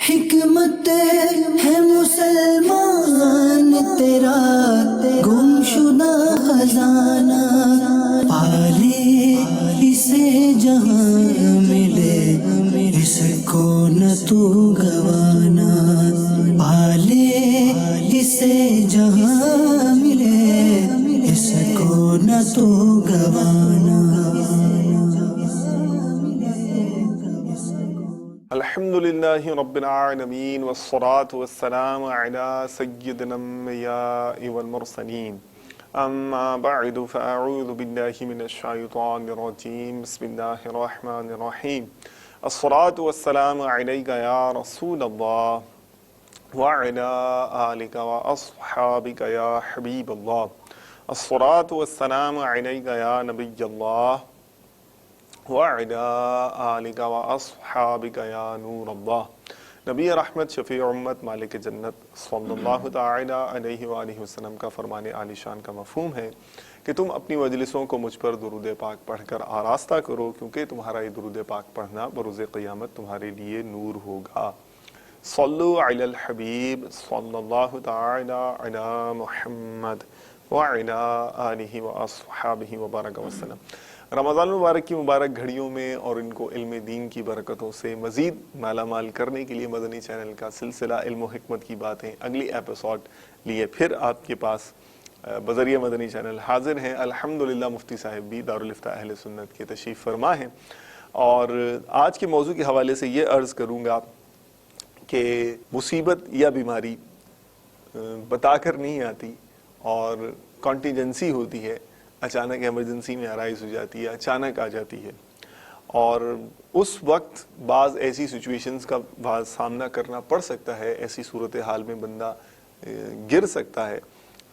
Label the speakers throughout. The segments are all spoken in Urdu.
Speaker 1: حکمت ہے مسلمان تیرا گمشدہ خزانہ، پالے اسے جہاں ملے اس کو نہ تو گوانا، پالے اسے جہاں ملے اس کو نہ تو گوانا۔
Speaker 2: الحمدللہ رب العالمین والصلاة والسلام علی سیدنا الانبیاء والمرسلین، اما بعد فاعوذ باللہ من الشیطان الرجیم، بسم اللہ الرحمن الرحیم۔ الصلاة والسلام علیک یا رسول اللہ وعلی آلک واصحابک یا حبیب اللہ، الصلاة والسلام علیک یا نبی اللہ وَعَلَىٰ آلِكَ وَأَصْحَابِكَ يَا نور اللہ۔ نبی رحمت، شفیع امت، مالک جنت صلی اللہ تعالیٰ علیہ وآلہ وسلم کا فرمان عالی شان کا مفہوم ہے کہ تم اپنی مجلسوں کو مجھ پر درود پاک پڑھ کر آراستہ کرو، کیونکہ تمہارا یہ درود پاک پڑھنا بروز قیامت تمہارے لیے نور ہوگا۔ صلو علی الحبیب صلی اللہ تعالیٰ علی محمد وعلی آلہ واصحابہ وبارک وسلم۔ رمضان مبارک کی مبارک گھڑیوں میں اور ان کو علم دین کی برکتوں سے مزید مالا مال کرنے کے لیے مدنی چینل کا سلسلہ علم و حکمت کی باتیں اگلی ایپیسوڈ لیے پھر آپ کے پاس بذریعہ مدنی چینل حاضر ہیں۔ الحمدللہ مفتی صاحب بھی دارالفتہ اہل سنت کے تشریف فرما ہیں، اور آج کے موضوع کے حوالے سے یہ عرض کروں گا کہ مصیبت یا بیماری بتا کر نہیں آتی، اور کانٹیجنسی ہوتی ہے، اچانک ایمرجنسی میں آرائز ہو جاتی ہے، اچانک آ جاتی ہے، اور اس وقت بعض ایسی سچویشنز کا بعض سامنا کرنا پڑ سکتا ہے، ایسی صورتحال میں بندہ گر سکتا ہے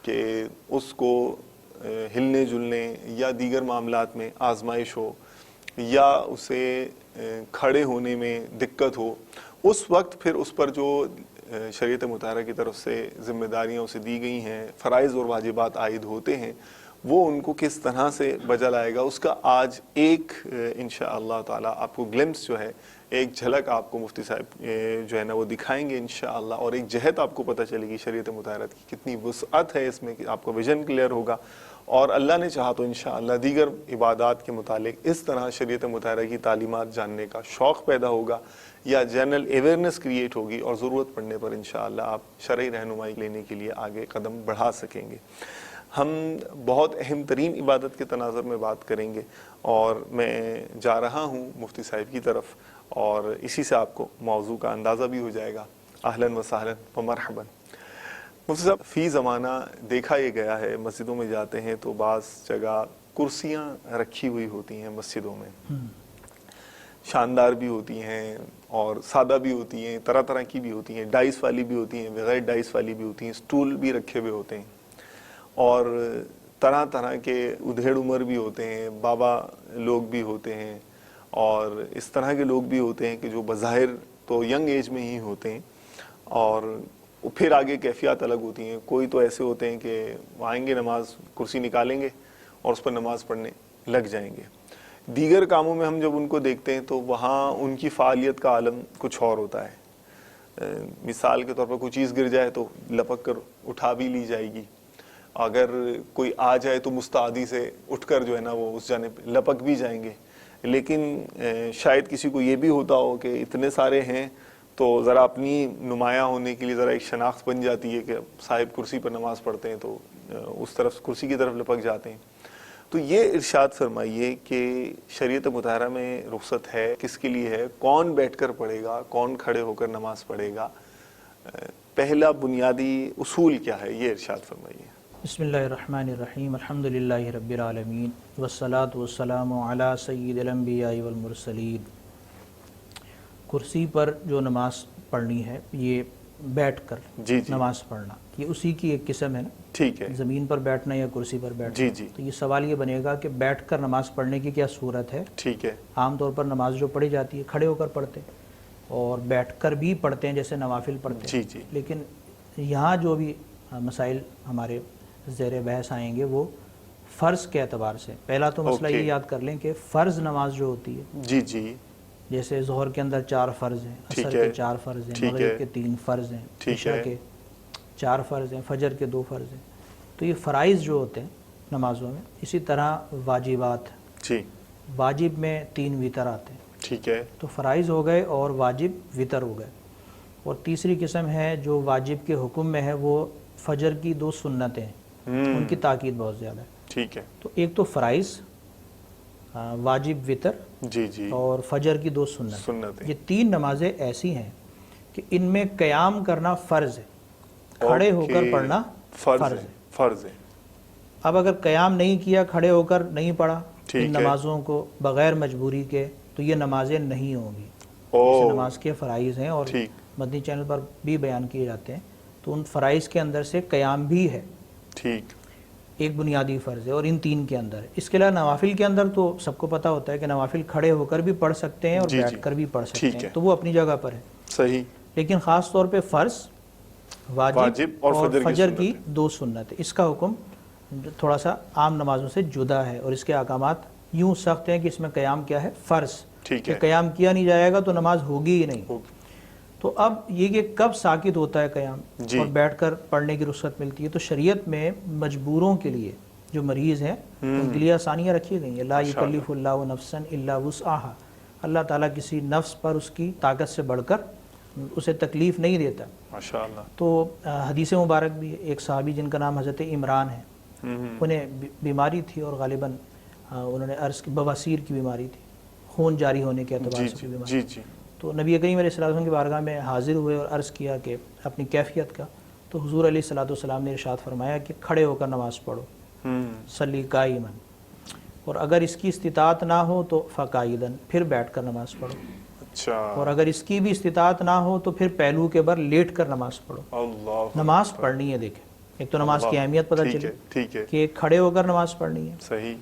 Speaker 2: کہ اس کو ہلنے جلنے یا دیگر معاملات میں آزمائش ہو، یا اسے کھڑے ہونے میں دقت ہو۔ اس وقت پھر اس پر جو شریعت مطہرہ کی طرف سے ذمہ داریاں اسے دی گئی ہیں، فرائض اور واجبات عائد ہوتے ہیں، وہ ان کو کس طرح سے بجا لائے گا، اس کا آج ایک انشاءاللہ تعالی آپ کو گلمپس جو ہے، ایک جھلک آپ کو مفتی صاحب جو ہے نا وہ دکھائیں گے انشاءاللہ، اور ایک جہت آپ کو پتہ چلے گی شریعت مطہرہ کی کتنی وسعت ہے اس میں، کہ آپ کو ویژن کلیئر ہوگا، اور اللہ نے چاہا تو انشاءاللہ دیگر عبادات کے متعلق اس طرح شریعت مطہرہ کی تعلیمات جاننے کا شوق پیدا ہوگا، یا جنرل اویئرنیس کریٹ ہوگی، اور ضرورت پڑنے پر انشاءاللہ آپ شرعی رہنمائی لینے کے لیے آگے قدم بڑھا سکیں گے۔ ہم بہت اہم ترین عبادت کے تناظر میں بات کریں گے، اور میں جا رہا ہوں مفتی صاحب کی طرف، اور اسی سے آپ کو موضوع کا اندازہ بھی ہو جائے گا۔ اہلاً و سہلاً و مرحباً۔ مفتی صاحب، فی زمانہ دیکھا یہ گیا ہے، مسجدوں میں جاتے ہیں تو بعض جگہ کرسیاں رکھی ہوئی ہوتی ہیں مسجدوں میں، شاندار بھی ہوتی ہیں اور سادہ بھی ہوتی ہیں، طرح طرح کی بھی ہوتی ہیں، ڈائس والی بھی ہوتی ہیں، بغیر ڈائس والی بھی ہوتی ہیں، سٹول بھی رکھے ہوئے ہوتے ہیں، اور طرح طرح کے ادھیڑ عمر بھی ہوتے ہیں، بابا لوگ بھی ہوتے ہیں، اور اس طرح کے لوگ بھی ہوتے ہیں کہ جو بظاہر تو ینگ ایج میں ہی ہوتے ہیں، اور پھر آگے کیفیات الگ ہوتی ہیں۔ کوئی تو ایسے ہوتے ہیں کہ آئیں گے، نماز کرسی نکالیں گے اور اس پر نماز پڑھنے لگ جائیں گے۔ دیگر کاموں میں ہم جب ان کو دیکھتے ہیں تو وہاں ان کی فعالیت کا عالم کچھ اور ہوتا ہے۔ مثال کے طور پر کوئی چیز گر جائے تو لپک کر اٹھا بھی لی جائے گی، اگر کوئی آ جائے تو مستعدی سے اٹھ کر جو ہے نا وہ اس جانب لپک بھی جائیں گے۔ لیکن شاید کسی کو یہ بھی ہوتا ہو کہ اتنے سارے ہیں تو ذرا اپنی نمایاں ہونے کے لیے ذرا ایک شناخت بن جاتی ہے کہ صاحب کرسی پر نماز پڑھتے ہیں تو اس طرف کرسی کی طرف لپک جاتے ہیں۔ تو یہ ارشاد فرمائیے کہ شریعت مطہرہ میں رخصت ہے، کس کے لیے ہے، کون بیٹھ کر پڑھے گا، کون کھڑے ہو کر نماز پڑھے گا، پہلا بنیادی اصول کیا ہے، یہ ارشاد فرمائیے۔
Speaker 3: بسم اللہ الرحمن الرحیم، الحمدللہ رب العالمین، والصلاة والسلام علی سید الانبیاء والمرسلین۔ کرسی پر جو نماز پڑھنی ہے، یہ بیٹھ کر نماز پڑھنا، یہ اسی کی ایک قسم ہے نا؟
Speaker 2: ٹھیک ہے،
Speaker 3: زمین پر بیٹھنا یا کرسی پر بیٹھنا۔ تو یہ سوال یہ بنے گا کہ بیٹھ کر نماز پڑھنے کی کیا صورت ہے؟
Speaker 2: ٹھیک ہے۔
Speaker 3: عام طور پر نماز جو پڑھی جاتی ہے کھڑے ہو کر پڑھتے ہیں، اور بیٹھ کر بھی پڑھتے ہیں جیسے نوافل پڑھتے ہیں، لیکن یہاں جو بھی مسائل ہمارے زیر بحث آئیں گے وہ فرض کے اعتبار سے۔ پہلا تو مسئلہ یہ یاد کر لیں کہ فرض نماز جو ہوتی ہے، جیسے ظہر کے اندر 4 فرض ہیں، عصر کے 4 فرض ہیں، مغرب کے 3 فرض ہیں، عشاء کے 4 فرض ہیں، فجر کے 2 فرض ہیں. تو یہ فرائض جو ہوتے ہیں نمازوں میں، اسی طرح واجبات،
Speaker 2: جی
Speaker 3: واجب میں 3 وتر آتے ہیں.
Speaker 2: ٹھیک ہے.
Speaker 3: تو فرائض ہو گئے اور واجب وتر ہو گئے. اور تیسری قسم ہے جو واجب کے حکم میں ہے، وہ فجر کی 2 سنتیں ہیں، ان کی تاکید بہت زیادہ ہے.
Speaker 2: ٹھیک ہے.
Speaker 3: تو ایک تو فرائض، واجب وتر،
Speaker 2: جی جی
Speaker 3: اور فجر کی 2 سنتیں. یہ 3 نمازیں ایسی ہیں کہ ان میں قیام کرنا فرض ہے، کھڑے ہو کر پڑھنا فرض ہے.
Speaker 2: فرض ہے.
Speaker 3: اب اگر قیام نہیں کیا، کھڑے ہو کر نہیں پڑھا ان نمازوں کو بغیر مجبوری کے، تو یہ نمازیں نہیں ہوں گی. جیسے نماز کے فرائض ہیں اور مدنی چینل پر بھی بیان کیے جاتے ہیں، تو ان فرائض کے اندر سے قیام بھی ہے.
Speaker 2: ٹھیک.
Speaker 3: ایک بنیادی فرض ہے اور ان 3 کے اندر. اس کے علاوہ نوافل کے اندر تو سب کو پتہ ہوتا ہے کہ نوافل کھڑے ہو کر بھی پڑھ سکتے ہیں اور بیٹھ کر بھی پڑھ سکتے ہیں، تو وہ اپنی جگہ پر ہے.
Speaker 2: صحیح.
Speaker 3: لیکن خاص طور پہ فرض، واجب اور فجر کی 2 سنت، اس کا حکم تھوڑا سا عام نمازوں سے جدا ہے، اور اس کے احکامات یوں سخت ہیں کہ اس میں قیام کیا ہے؟ فرض. کہ قیام کیا نہیں جائے گا تو نماز ہوگی ہی نہیں. تو اب یہ کہ کب ساکت ہوتا ہے قیام اور بیٹھ کر پڑھنے کی رخصت ملتی ہے، تو شریعت میں مجبوروں کے لیے، جو مریض ہیں، ان کے لیے آسانیاں رکھی گئی ہیں. لا یکلف اللہ نفسا الا وسعها. اللہ تعالیٰ کسی نفس پر اس کی طاقت سے بڑھ کر اسے تکلیف نہیں دیتا.
Speaker 2: ماشاءاللہ.
Speaker 3: تو حدیث مبارک بھی ہے، ایک صحابی جن کا نام حضرت عمران ہے، انہیں بیماری تھی اور غالباً انہوں نے عرض کی بواسیر کی بیماری تھی، خون جاری ہونے کے اعتبار سے بیماری. تو نبی کریم علیہ السلام کی بارگاہ میں حاضر ہوئے اور عرض کیا کہ اپنی کیفیت کا. تو حضور علیہ السلام نے ارشاد فرمایا کہ کھڑے ہو کر نماز پڑھو، صلی قائما، اور اگر اس کی استطاعت نہ ہو تو فقائدا، پھر بیٹھ کر نماز پڑھو. اچھا. اور اگر اس کی بھی استطاعت نہ ہو تو پھر پہلو کے بر لیٹ کر نماز پڑھو. اللہ نماز پڑھنی ہے. دیکھیں، ایک تو نماز کی اہمیت پتہ چلی کہ کھڑے ہو کر نماز پڑھنی ہے.
Speaker 2: صحیح.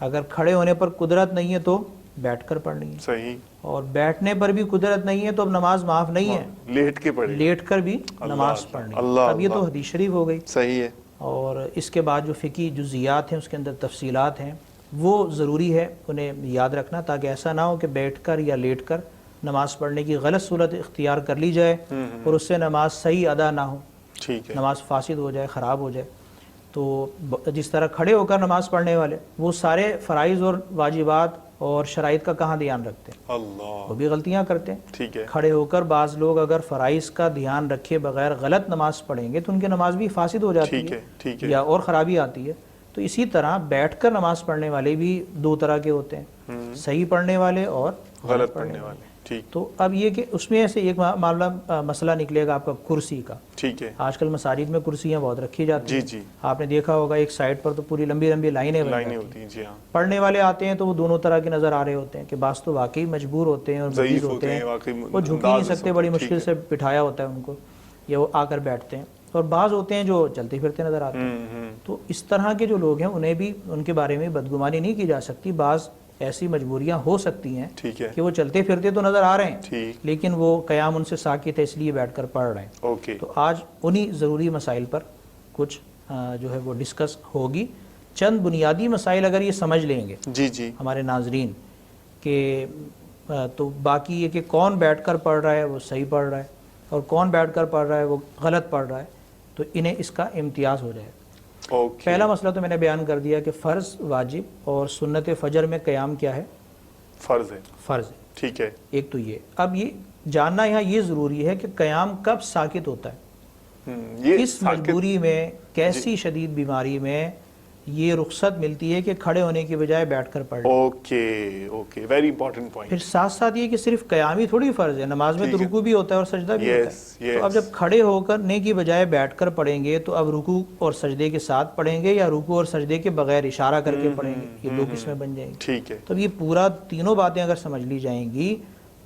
Speaker 3: اگر کھڑے ہونے پر قدرت نہیں ہے تو بیٹھ کر پڑھنی ہے.
Speaker 2: صحیح. اور
Speaker 3: بیٹھنے پر بھی قدرت نہیں ہے تو اب نماز معاف نہیں ہے،
Speaker 2: لیٹ کے پڑھیں،
Speaker 3: لیٹ کر بھی نماز پڑھنی ہے. اب یہ تو حدیث شریف ہو گئی.
Speaker 2: صحیح ہے. اور
Speaker 3: اس کے بعد جو فقہی جزیات ہیں، اس کے اندر تفصیلات ہیں، وہ ضروری ہے انہیں یاد رکھنا، تاکہ ایسا نہ ہو کہ بیٹھ کر یا لیٹ کر نماز پڑھنے کی غلط صورت اختیار کر لی جائے اور اس سے نماز صحیح ادا نہ ہو، نماز فاسد ہو جائے، خراب ہو جائے. تو جس طرح کھڑے ہو کر نماز پڑھنے والے وہ سارے فرائض اور واجبات اور شرائط کا کہاں دھیان رکھتے ہیں، وہ بھی غلطیاں کرتے ہیں. کھڑے ہو کر بعض لوگ اگر فرائض کا دھیان رکھے بغیر غلط نماز پڑھیں گے تو ان کی نماز بھی فاسد ہو جاتی ہے یا اور خرابی آتی ہے. تو اسی طرح بیٹھ کر نماز پڑھنے والے بھی 2 طرح کے ہوتے ہیں، صحیح پڑھنے والے اور غلط پڑھنے والے. تو اب یہ کہ اس میں سے ایک معاملہ مسئلہ نکلے گا آپ کا کرسی کا. ٹھیک ہے. آج کل مساجد میں کرسیاں بہت رکھی جاتی ہیں. آپ نے دیکھا ہوگا ایک سائڈ پر تو پوری لمبی لمبی لائنیں ہوتی ہیں. پڑھنے والے آتے ہیں تو وہ دونوں طرح کے نظر آ رہے ہوتے ہیں کہ بعض تو واقعی مجبور ہوتے ہیں اور مریض ہوتے ہیں، وہ جھک ہی نہیں سکتے، بڑی مشکل سے بٹھایا ہوتا ہے ان کو، یا وہ آ کر بیٹھتے ہیں. اور بعض ہوتے ہیں جو چلتے پھرتے نظر آتے ہیں. تو اس طرح کے جو لوگ ہیں انہیں بھی ان کے بارے میں بدگمانی نہیں کی جا سکتی. بعض ایسی مجبوریاں ہو سکتی ہیں کہ وہ چلتے پھرتے تو نظر آ رہے ہیں لیکن وہ قیام ان سے ساکت ہے، اس لیے بیٹھ کر پڑھ رہے ہیں. تو آج انہی ضروری مسائل پر کچھ جو ہے وہ ڈسکس ہوگی. چند بنیادی مسائل اگر یہ سمجھ لیں گے ہمارے ناظرین کہ تو باقی یہ کہ کون بیٹھ کر پڑھ رہا ہے وہ صحیح پڑھ رہا ہے اور کون بیٹھ کر پڑھ رہا ہے وہ غلط پڑھ رہا ہے، تو انہیں اس کا امتیاز ہو جائے. پہلا مسئلہ تو میں نے بیان کر دیا کہ فرض، واجب اور سنت فجر میں قیام کیا ہے؟ فرض ہے. ٹھیک ہے. ایک تو یہ. اب یہ جاننا یہاں یہ ضروری ہے کہ قیام کب ساکت ہوتا ہے. اس مجبوری میں، کیسی شدید بیماری میں یہ رخصت ملتی ہے کہ کھڑے ہونے کی بجائے بیٹھ کر پڑھ لیں. Okay very important point. پھر ساتھ ساتھ یہ کہ صرف قیام ہی تھوڑی فرض ہے، نماز میں تو رکوع بھی ہوتا ہے اور سجدہ بھی ہوتا ہے. تو اب جب کھڑے ہو کرنے کی بجائے بیٹھ کر پڑھیں گے تو اب رکوع اور سجدے کے ساتھ پڑھیں گے یا رکوع اور سجدے کے بغیر اشارہ کر کے پڑھیں گے؟ یہ 2 قسمیں بن جائیں گی. ٹھیک ہے. تو یہ پورا تینوں باتیں اگر سمجھ لی جائیں گی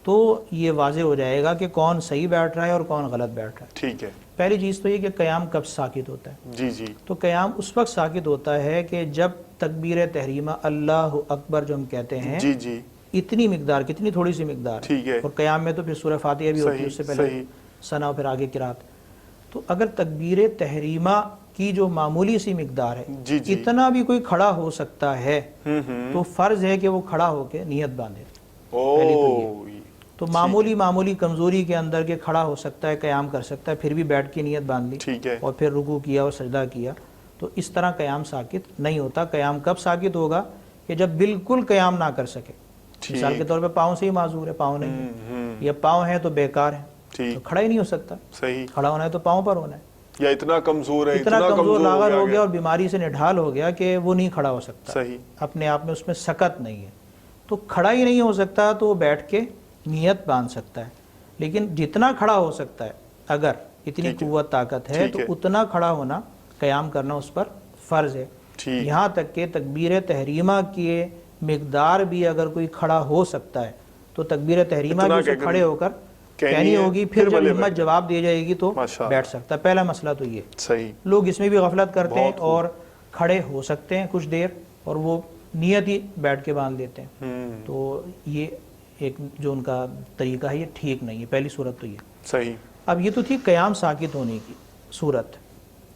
Speaker 3: تو یہ واضح ہو جائے گا کہ کون صحیح بیٹھ رہا ہے اور کون غلط بیٹھ رہا ہے. ٹھیک ہے. پہلی چیز تو یہ کہ قیام کب ساکت ہوتا ہے. تو قیام اس وقت ساکت ہوتا ہے کہ جب تکبیر تحریمہ اللہ اکبر جو ہم کہتے ہیں اتنی مقدار، کتنی تھوڑی سی مقدار ہے، اور قیام میں تو پھر سورہ فاتحہ بھی ہوتی ہے، اس سے پہلے ثنا اور پھر آگے قرات. تو اگر تکبیر تحریمہ کی جو معمولی سی مقدار ہے اتنا بھی کوئی کھڑا ہو سکتا ہے تو فرض ہے کہ وہ کھڑا ہو کے نیت باندھے. پہلی تو تو معمولی کمزوری کے اندر کہ کھڑا ہو سکتا ہے، قیام کر سکتا ہے، پھر بھی بیٹھ کے نیت باندھ لی
Speaker 2: ٹھیک ہے،
Speaker 3: اور پھر رکوع کیا اور سجدہ کیا، تو اس طرح قیام ساکت نہیں ہوتا۔ قیام کب ساکت ہوگا؟ کہ جب بالکل قیام نہ کر سکے، مثال کے طور پہ پاؤں سے ہی معذور ہے، پاؤں نہیں ہے، یا پاؤں ہے تو بیکار ہے، تو کھڑا ہی نہیں ہو سکتا،
Speaker 2: صحیح،
Speaker 3: کھڑا ہونا ہے تو پاؤں پر ہونا ہے،
Speaker 2: یا اتنا کمزور ہے،
Speaker 3: اتنا کمزور لاغر ہو گیا
Speaker 2: گیا،
Speaker 3: اور بیماری سے نڈھال ہو گیا کہ وہ نہیں کھڑا ہو سکتا،
Speaker 2: صحیح،
Speaker 3: اپنے آپ میں اس میں سکت نہیں ہے، تو کھڑا ہی نہیں ہو سکتا تو وہ بیٹھ کے نیت باندھ سکتا ہے۔ لیکن جتنا کھڑا ہو سکتا ہے، اگر اتنی قوت طاقت ہے تو اتنا کھڑا ہونا، قیام کرنا اس پر فرض ہے۔
Speaker 2: ٹھیک،
Speaker 3: یہاں تک کہ تکبیر تحریمہ کی مقدار بھی اگر کوئی کھڑا ہو سکتا ہے تو تکبیر تحریمہ بھی اسے کھڑے ہو کر کہنی ہوگی، پھر جب ہمت جواب دی جائے گی تو بیٹھ سکتا ہے۔ پہلا مسئلہ تو یہ،
Speaker 2: صحیح،
Speaker 3: لوگ اس میں بھی غفلت کرتے ہیں اور کھڑے ہو سکتے ہیں کچھ دیر اور وہ نیت ہی بیٹھ کے باندھ لیتے ہیں، تو یہ ایک جو ان کا طریقہ ہے یہ ٹھیک نہیں ہے۔ پہلی صورت تو یہ
Speaker 2: صحیح۔
Speaker 3: اب یہ تو تھی قیام ساکت ہونے کی صورت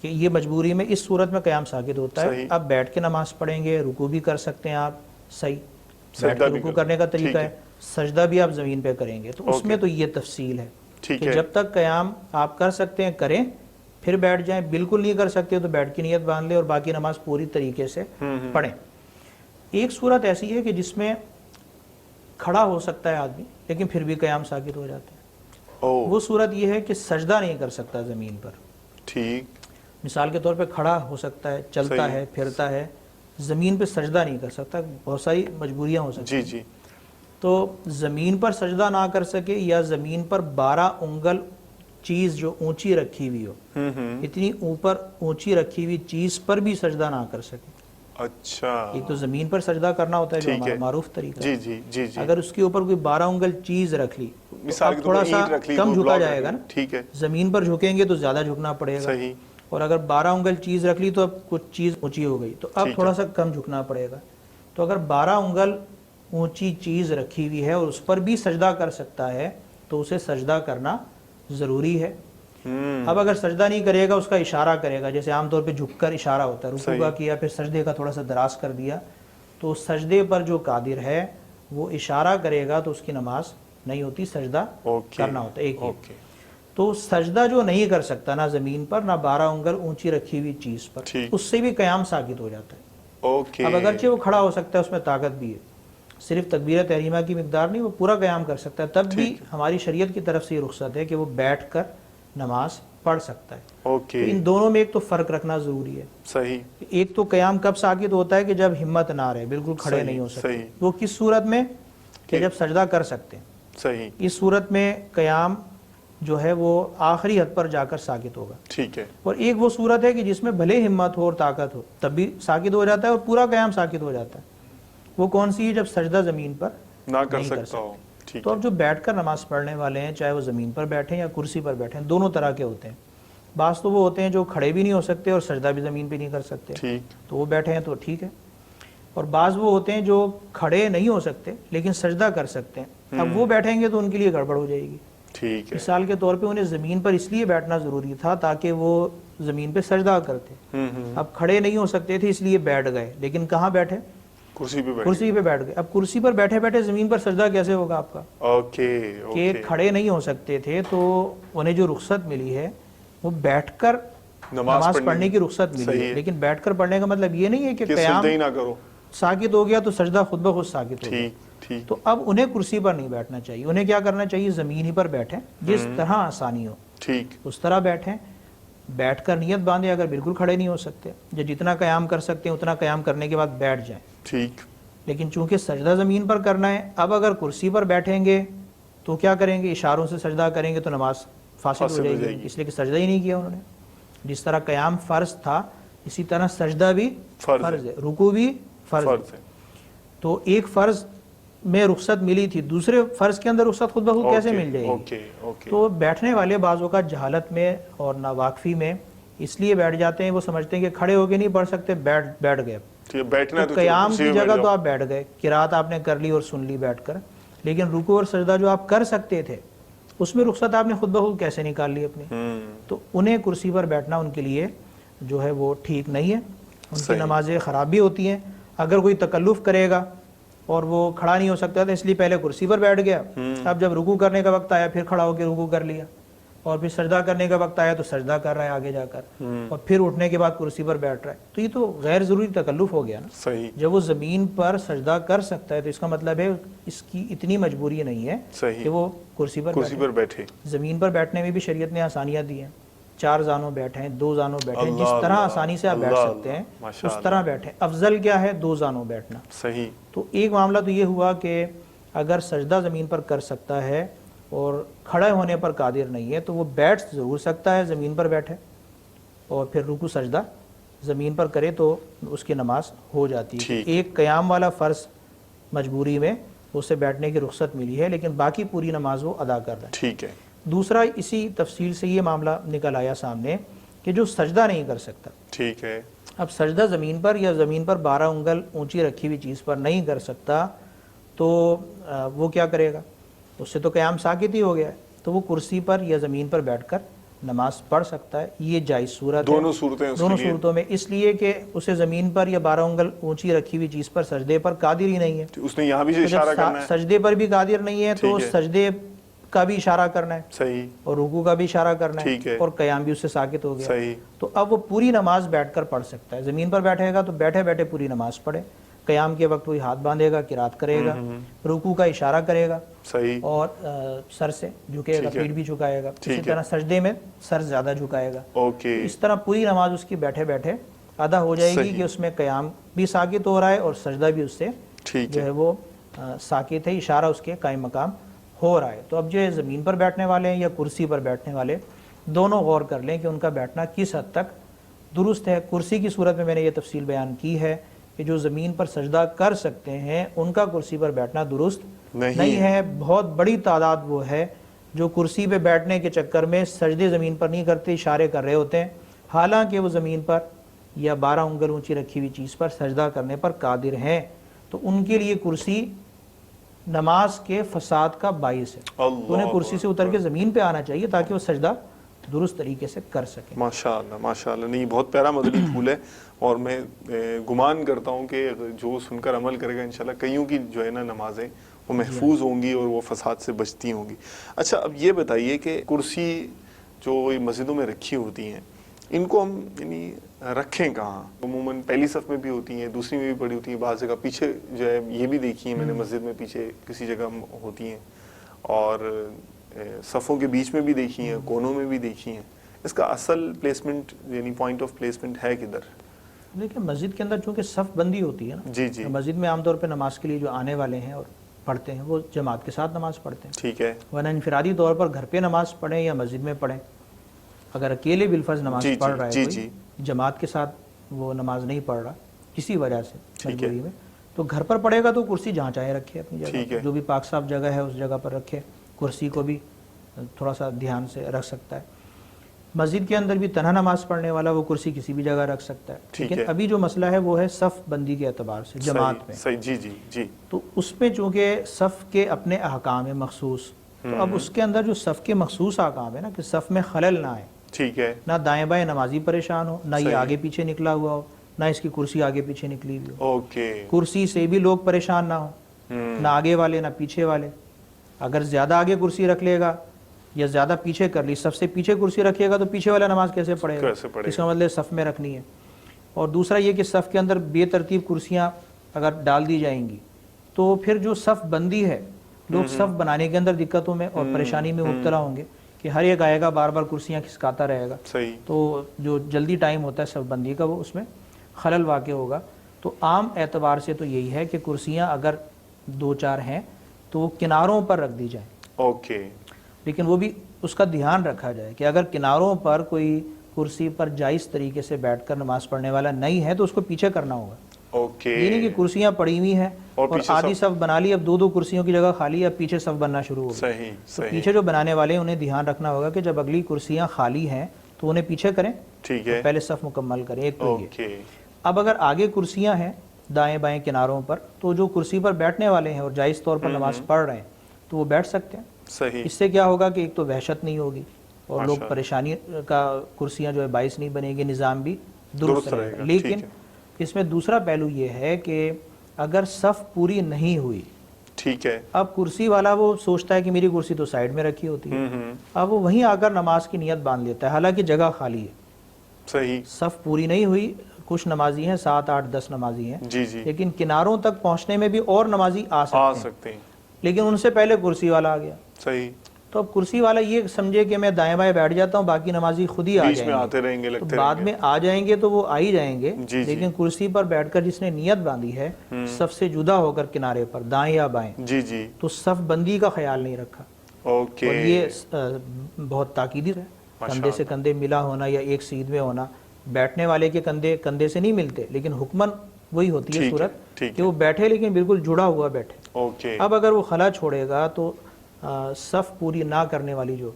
Speaker 3: کہ یہ مجبوری میں اس صورت میں قیام ساکت ہوتا ہے۔ اب بیٹھ کے نماز پڑھیں گے، رکوع بھی کر سکتے ہیں آپ، صحیح، بیٹھ کے رکوع کرنے کا طریقہ ہے، سجدہ بھی آپ زمین پہ کریں گے، تو اس میں تو یہ تفصیل ہے کہ جب تک قیام آپ کر سکتے ہیں کریں، پھر بیٹھ جائیں، بالکل نہیں کر سکتے تو بیٹھ کی نیت باندھ لیں اور باقی نماز پوری طریقے سے پڑھیں۔ ایک صورت ایسی ہے کہ جس میں کھڑا ہو سکتا ہے آدمی لیکن پھر بھی قیام ساکت ہو جاتا ہے، وہ صورت یہ ہے کہ سجدہ نہیں کر سکتا زمین پر،
Speaker 2: ٹھیک،
Speaker 3: مثال کے طور پہ کھڑا ہو سکتا ہے، چلتا ہے، پھرتا ہے، زمین پہ سجدہ نہیں کر سکتا، بہت ساری مجبوریاں ہو سکتی ہیں،
Speaker 2: جی،
Speaker 3: تو زمین پر سجدہ نہ کر سکے یا زمین پر 12 انگل چیز جو اونچی رکھی ہوئی ہو، اتنی اوپر اونچی رکھی ہوئی چیز پر بھی سجدہ نہ کر سکے۔
Speaker 2: اچھا،
Speaker 3: ایک تو زمین پر سجدہ کرنا ہوتا ہے جو ہمارا معروف طریقہ ہے،
Speaker 2: جی،
Speaker 3: اگر اس کے اوپر کوئی 12 انگل چیز رکھ لی تو اب تھوڑا سا کم جھکا جائے گا نا،
Speaker 2: ٹھیک ہے،
Speaker 3: زمین پر جھکیں گے تو زیادہ جھکنا پڑے گا،
Speaker 2: صحیح،
Speaker 3: اور اگر 12 انگل چیز رکھ لی تو اب کچھ چیز اونچی ہو گئی تو اب تھوڑا سا کم جھکنا پڑے گا، تو اگر 12 انگل اونچی چیز رکھی ہوئی ہے اور اس پر بھی سجدہ کر سکتا ہے تو اسے سجدہ کرنا ضروری ہے۔ اب اگر سجدہ نہیں کرے گا، اس کا اشارہ کرے گا، جیسے عام طور پہ جھک کر اشارہ ہوتا ہے، رکوع کا کیا پھر سجدے کا تھوڑا سا دراز کر دیا، تو سجدے پر جو قادر ہے وہ اشارہ کرے گا تو اس کی نماز نہیں ہوتی، سجدہ کرنا ہوتا ہے ایک ہی۔ تو سجدہ جو نہیں کر سکتا نہ زمین پر نہ 12 انگل اونچی رکھی ہوئی چیز پر، اس سے بھی قیام ساکت ہو جاتا ہے۔ اب اگرچہ وہ کھڑا ہو سکتا ہے، اس میں طاقت بھی ہے، صرف تکبیر تحریمہ کی مقدار نہیں، وہ پورا قیام کر سکتا ہے، تب بھی ہماری شریعت کی طرف سے یہ رخصت ہے کہ وہ بیٹھ کر نماز پڑھ سکتا ہے۔ تو ان دونوں میں ایک تو فرق رکھنا ضروری ہے،
Speaker 2: صحیح،
Speaker 3: ایک تو قیام کب ساکت ہوتا ہے کہ جب ہمت نہ رہے، بالکل کھڑے نہیں ہو سکتے، وہ کس صورت میں کہ جب سجدہ کر سکتے ہیں،
Speaker 2: صحیح،
Speaker 3: اس صورت میں قیام جو ہے وہ آخری حد پر جا کر ساکت ہوگا،
Speaker 2: ٹھیک ہے، اور
Speaker 3: ایک وہ صورت ہے کہ جس میں بھلے ہمت ہو اور طاقت ہو تب بھی ساکت ہو جاتا ہے اور پورا قیام ساکت ہو جاتا ہے، وہ کون سی ہے؟ جب سجدہ زمین پر
Speaker 2: نہ کر سکتا ہو۔
Speaker 3: تو اب جو بیٹھ کر نماز پڑھنے والے ہیں، چاہے وہ زمین پر بیٹھیں یا کرسی پر بیٹھیں، دونوں طرح کے ہوتے ہیں۔ بعض تو وہ ہوتے ہیں جو کھڑے بھی نہیں ہو سکتے اور سجدہ بھی زمین پہ نہیں کر سکتے، تو وہ بیٹھے ہیں تو ٹھیک ہے، اور بعض وہ ہوتے ہیں جو کھڑے نہیں ہو سکتے لیکن سجدہ کر سکتے ہیں، اب وہ بیٹھیں گے تو ان کے لیے گڑبڑ ہو جائے گی۔
Speaker 2: ٹھیک ہے،
Speaker 3: مثال کے طور پہ انہیں زمین پر اس لیے بیٹھنا ضروری تھا تاکہ وہ زمین پہ سجدہ کرتے، اب کھڑے نہیں ہو سکتے تھے اس لیے بیٹھ گئے، لیکن کہاں بیٹھے؟ کرسی پہ بیٹھ گئے۔ اب کرسی پر بیٹھے بیٹھے زمین پر سجدہ کیسے ہوگا آپ کا؟ کہ کھڑے نہیں ہو سکتے تھے تو انہیں جو رخصت ملی ہے وہ بیٹھ کر نماز پڑھنے کی رخصت ملی ہے، لیکن بیٹھ کر پڑھنے کا مطلب یہ نہیں ہے کہ قیام ساکت ہو گیا تو سجدہ خود بخود ساکت ہو گیا، تو اب انہیں کرسی پر نہیں بیٹھنا چاہیے، انہیں کیا کرنا چاہیے؟ زمین ہی پر بیٹھیں، جس طرح آسانی ہو اس طرح بیٹھیں، بیٹھ کر نیت باندھیں، اگر بالکل کھڑے نہیں ہو سکتے یا جتنا قیام کر سکتے ہیں اتنا قیام کرنے کے بعد بیٹھ جائیں، ٹھیک، لیکن چونکہ سجدہ زمین پر کرنا ہے، اب اگر کرسی پر بیٹھیں گے تو کیا کریں گے؟ اشاروں سے سجدہ کریں گے تو نماز فاسد ہو جائے گی، اس لیے کہ سجدہ ہی نہیں کیا انہوں نے۔ جس طرح قیام فرض تھا اسی طرح سجدہ بھی فرض ہے، رکوع بھی فرض ہے، تو ایک فرض میں رخصت ملی تھی، دوسرے فرض کے اندر رخصت خود بخود کیسے مل جائے گی؟ تو بیٹھنے والے بعض اوقات جہالت میں اور ناواقفی میں اس لیے بیٹھ جاتے ہیں، وہ سمجھتے ہیں کہ کھڑے ہو کے نہیں پڑھ سکتے، بیٹھ گئے، تو قیام کی جگہ تو آپ بیٹھ گئے، قرات آپ نے کر لی اور سن لی بیٹھ کر، لیکن رکوع اور سجدہ جو آپ کر سکتے تھے اس میں رخصت آپ نے خود بخود کیسے نکال لی اپنی؟ تو انہیں کرسی پر بیٹھنا ان کے لیے جو ہے وہ ٹھیک نہیں ہے، ان کی نمازیں خراب بھی ہوتی ہیں۔ اگر کوئی تکلف کرے گا اور وہ کھڑا نہیں ہو سکتا تھا، اس لیے پہلے کرسی پر بیٹھ گیا، اب جب رکوع کرنے کا وقت آیا پھر کھڑا ہو کے رکوع کر لیا، اور پھر سجدہ کرنے کا وقت آیا تو سجدہ کر رہا ہے آگے جا کر، اور پھر اٹھنے کے بعد کرسی پر بیٹھ رہا ہے. تو یہ تو غیر ضروری تکلف ہو گیا نا.
Speaker 2: صحیح.
Speaker 3: جب وہ زمین پر سجدہ کر سکتا ہے تو اس کا مطلب ہے اس کی اتنی مجبوری نہیں ہے
Speaker 2: صحیح
Speaker 3: کہ وہ کرسی پر
Speaker 2: بیٹھے.
Speaker 3: زمین پر بیٹھنے میں بھی شریعت نے آسانیاں دی ہیں، 4 زانوں بیٹھیں، 2 زانوں بیٹھیں، جس طرح آسانی سے آپ بیٹھ سکتے ہیں اس طرح بیٹھیں. افضل کیا ہے؟ 2 زانوں بیٹھنا.
Speaker 2: صحیح.
Speaker 3: تو ایک معاملہ تو یہ ہوا کہ اگر سجدہ زمین پر کر سکتا ہے اور کھڑے ہونے پر قادر نہیں ہے تو وہ بیٹھ ضرور سکتا ہے، زمین پر بیٹھے اور پھر رکوع سجدہ زمین پر کرے تو اس کی نماز ہو جاتی ہے. ایک قیام والا فرض مجبوری میں اسے بیٹھنے کی رخصت ملی ہے، لیکن باقی پوری نماز وہ ادا کر رہا ہے.
Speaker 2: ٹھیک ہے.
Speaker 3: دوسرا اسی تفصیل سے یہ معاملہ نکل آیا سامنے کہ جو سجدہ نہیں کر سکتا.
Speaker 2: ٹھیک ہے.
Speaker 3: اب سجدہ زمین پر یا زمین پر 12 انگل اونچی رکھی ہوئی چیز پر نہیں کر سکتا تو وہ کیا کرے گا؟ اس سے تو قیام ساکت ہی ہو گیا ہے. تو وہ کرسی پر یا زمین پر بیٹھ کر نماز پڑھ سکتا ہے. یہ جائز صورت ہے
Speaker 2: دونوں صورتوں
Speaker 3: میں، اس لیے کہ اسے زمین پر یا 12 انگل اونچی رکھی ہوئی چیز پر سجدے پر قادر ہی نہیں ہے.
Speaker 2: اس نے یہاں بھی اشارہ کرنا ہے.
Speaker 3: سجدے پر بھی قادر نہیں ہے تو سجدے کا بھی اشارہ کرنا ہے.
Speaker 2: صحیح. اور
Speaker 3: رکوع کا بھی اشارہ کرنا ہے اور قیام بھی اس سے ساکت ہو گیا.
Speaker 2: صحیح.
Speaker 3: تو اب وہ پوری نماز بیٹھ کر پڑھ سکتا ہے. زمین پر بیٹھے گا تو بیٹھے بیٹھے پوری نماز پڑھے. قیام کے وقت وہی ہاتھ باندھے گا، قرات کرے گا، رکوع کا اشارہ کرے گا.
Speaker 2: صحیح.
Speaker 3: اور سر سے جھکے گا، پیٹھ بھی جھکائے گا. اسی طرح سجدے میں سر زیادہ جھکائے گا. اس طرح پوری نماز اس کی بیٹھے بیٹھے ادا ہو جائے گی کہ اس میں قیام بھی ساکت ہو رہا ہے اور سجدہ بھی اس سے جو ہے وہ ساکت ہے، اشارہ اس کے قائم مقام ہو رہا ہے. تو اب جو زمین پر بیٹھنے والے ہیں یا کرسی پر بیٹھنے والے دونوں غور کر لیں کہ ان کا بیٹھنا کس حد تک درست ہے. کرسی کی صورت میں میں نے یہ تفصیل بیان کی ہے کہ جو زمین پر سجدہ کر سکتے ہیں ان کا کرسی پر بیٹھنا درست نہیں ہے. بہت بڑی تعداد وہ ہے جو کرسی پہ بیٹھنے کے چکر میں سجدے زمین پر نہیں کرتے، اشارے کر رہے ہوتے ہیں، حالانکہ وہ زمین پر یا 12 انگل اونچی رکھی ہوئی چیز پر سجدہ کرنے پر قادر ہیں. تو ان کے لیے کرسی نماز کے فساد کا باعث ہے. انہیں کرسی سے اتر کے زمین پہ آنا چاہیے تاکہ وہ سجدہ درست طریقے سے کر سکیں.
Speaker 2: ماشاءاللہ ماشاءاللہ. نہیں، بہت پیارا مدنی پھول ہے اور میں گمان کرتا ہوں کہ جو سن کر عمل کرے گا انشاءاللہ کئیوں کی جو ہے نا نمازیں وہ محفوظ ہوں گی اور وہ فساد سے بچتی ہوں گی. اچھا، اب یہ بتائیے کہ کرسی جو مسجدوں میں رکھی ہوتی ہیں ان کو ہم یعنی رکھیں کہاں؟ عموماً پہلی صف میں بھی ہوتی ہیں، دوسری میں بھی پڑی ہوتی ہیں، بعض جگہ پیچھے جو ہے یہ بھی دیکھی ہیں میں نے مسجد میں پیچھے کسی جگہ ہوتی ہیں، اور صفوں کے بیچ میں بھی دیکھی ہیں، کونوں میں بھی دیکھی ہیں. اس کا اصل پلیسمنٹ یعنی پوائنٹ آف پلیسمنٹ ہے کدھر؟
Speaker 3: دیکھیں مسجد کے اندر چونکہ صف بندی ہوتی ہے نا،
Speaker 2: جی جی،
Speaker 3: مسجد میں عام طور پہ نماز کے لیے جو آنے والے ہیں اور پڑھتے ہیں وہ جماعت کے ساتھ نماز پڑھتے ہیں.
Speaker 2: ٹھیک ہے.
Speaker 3: ورنہ انفرادی طور پر گھر پہ نماز پڑھیں یا مسجد میں پڑھیں، اگر اکیلے بالفرض نماز پڑھ رہا ہے کوئی، جماعت کے ساتھ وہ نماز نہیں پڑھ رہا کسی وجہ سے مجبوری میں، تو گھر پر پڑھے گا تو کرسی جہاں چاہے رکھے اپنی جگہ، جو بھی پاک صاف جگہ ہے اس جگہ پر رکھے. کرسی کو بھی تھوڑا سا دھیان سے رکھ سکتا ہے. مسجد کے اندر بھی تنہا نماز پڑھنے والا وہ کرسی کسی بھی جگہ رکھ سکتا ہے. لیکن ابھی جو مسئلہ ہے وہ ہے صف بندی کے اعتبار سے جماعت میں.
Speaker 2: جی جی جی.
Speaker 3: تو اس میں چونکہ صف کے اپنے احکام ہیں مخصوص، تو اب اس کے اندر جو صف کے مخصوص احکام ہے نا کہ صف میں خلل نہ آئے.
Speaker 2: ٹھیک ہے. نہ
Speaker 3: دائیں بائیں نمازی پریشان ہو، نہ یہ آگے پیچھے نکلا ہوا ہو، نہ اس کی کرسی آگے پیچھے نکلی ہوئی ہو.
Speaker 2: اوکے.
Speaker 3: کرسی سے بھی لوگ پریشان نہ ہو، نہ آگے والے نہ پیچھے والے. اگر زیادہ آگے کرسی رکھ لے گا یا زیادہ پیچھے کر لی، سب سے پیچھے کرسی رکھے گا تو پیچھے والا نماز کیسے پڑھے گا؟ اس کا مطلب صف میں رکھنی ہے. اور دوسرا یہ کہ صف کے اندر بے ترتیب کرسیاں اگر ڈال دی جائیں گی تو پھر جو صف بندی ہے، لوگ صف بنانے کے اندر دقتوں میں اور پریشانی میں مبتلا ہوں گے کہ ہر ایک آئے گا بار بار کرسیاں کھسکاتا رہے گا. تو جو جلدی ٹائم ہوتا ہے صف بندی کا وہ اس میں خلل واقع ہوگا. تو عام اعتبار سے تو یہی ہے کہ کرسیاں اگر 2-4 ہیں تو وہ کناروں پر رکھ دی جائیں.
Speaker 2: اوکے.
Speaker 3: لیکن وہ بھی اس کا دھیان رکھا جائے کہ اگر کناروں پر کوئی کرسی پر جائز طریقے سے بیٹھ کر نماز پڑھنے والا نہیں ہے تو اس کو پیچھے کرنا ہوگا.
Speaker 2: اوکے.
Speaker 3: یہ نہیں کہ کرسیاں پڑی ہوئی ہیں اور آدھی صف بنا لی، اب 2 کرسیوں کی جگہ خالی، اب پیچھے صف بننا شروع ہو گیا. تو پیچھے جو بنانے والے ہیں انہیں دھیان رکھنا ہوگا کہ جب اگلی کرسیاں خالی ہیں تو انہیں پیچھے کریں، پہلے صف مکمل کریں. ایک تو یہ. اب اگر آگے کرسیاں ہیں دائیں بائیں کناروں پر تو جو کرسی پر بیٹھنے والے ہیں اور جائز طور پر نماز پڑھ رہے ہیں تو وہ بیٹھ سکتے ہیں. اس سے کیا ہوگا کہ ایک تو وحشت نہیں ہوگی اور لوگ پریشانی کا کرسیاں جو ہے باعث نہیں بنے گی، نظام بھی درست رہے گا. لیکن اس میں دوسرا پہلو یہ ہے کہ اگر صف پوری نہیں ہوئی،
Speaker 2: ٹھیک ہے،
Speaker 3: اب کرسی والا وہ سوچتا ہے کہ میری کرسی تو سائیڈ میں رکھی ہوتی ہے، اب وہ وہیں آ کر نماز کی نیت باندھ لیتا ہے، حالانکہ جگہ خالی ہے،
Speaker 2: صحیح،
Speaker 3: صف پوری نہیں ہوئی، کچھ نمازی ہیں 7 8 10 نمازی ہیں،
Speaker 2: جی جی،
Speaker 3: لیکن کناروں تک پہنچنے میں بھی اور نمازی آ
Speaker 2: آ
Speaker 3: سکتے ہیں،
Speaker 2: سکتے ہیں،
Speaker 3: لیکن ان سے پہلے کرسی والا آ گیا،
Speaker 2: صحیح،
Speaker 3: تو اب کرسی والا یہ سمجھے کہ میں دائیں بائیں بیٹھ جاتا ہوں، باقی نمازی خود ہی آ
Speaker 2: بیچ میں
Speaker 3: جائیں گے،
Speaker 2: آتے رہیں گے،
Speaker 3: تو
Speaker 2: لگتے
Speaker 3: بعد
Speaker 2: رہیں
Speaker 3: میں آ جائیں گے تو وہ آ ہی جائیں گے،
Speaker 2: جی جی،
Speaker 3: لیکن کرسی پر بیٹھ کر جس نے نیت باندھی ہے صف سے جدا ہو کر کنارے پر دائیں یا بائیں،
Speaker 2: جی جی،
Speaker 3: تو صف بندی کا خیال نہیں رکھا،
Speaker 2: اوکے،
Speaker 3: اور یہ بہت تاکیدی ہے، کندھے سے کندھے ملا ہونا یا ایک سیدھ میں ہونا، بیٹھنے والے کے کندھے کندھے سے نہیں ملتے، لیکن حکمن وہی ہوتی ہے
Speaker 2: ٹھیک ہے،
Speaker 3: صورت
Speaker 2: ٹھیک
Speaker 3: کہ
Speaker 2: ہے،
Speaker 3: وہ بیٹھے لیکن بالکل جڑا ہوا بیٹھے۔
Speaker 2: اوکے،
Speaker 3: اب اگر وہ خلا چھوڑے گا تو صف پوری نہ کرنے والی جو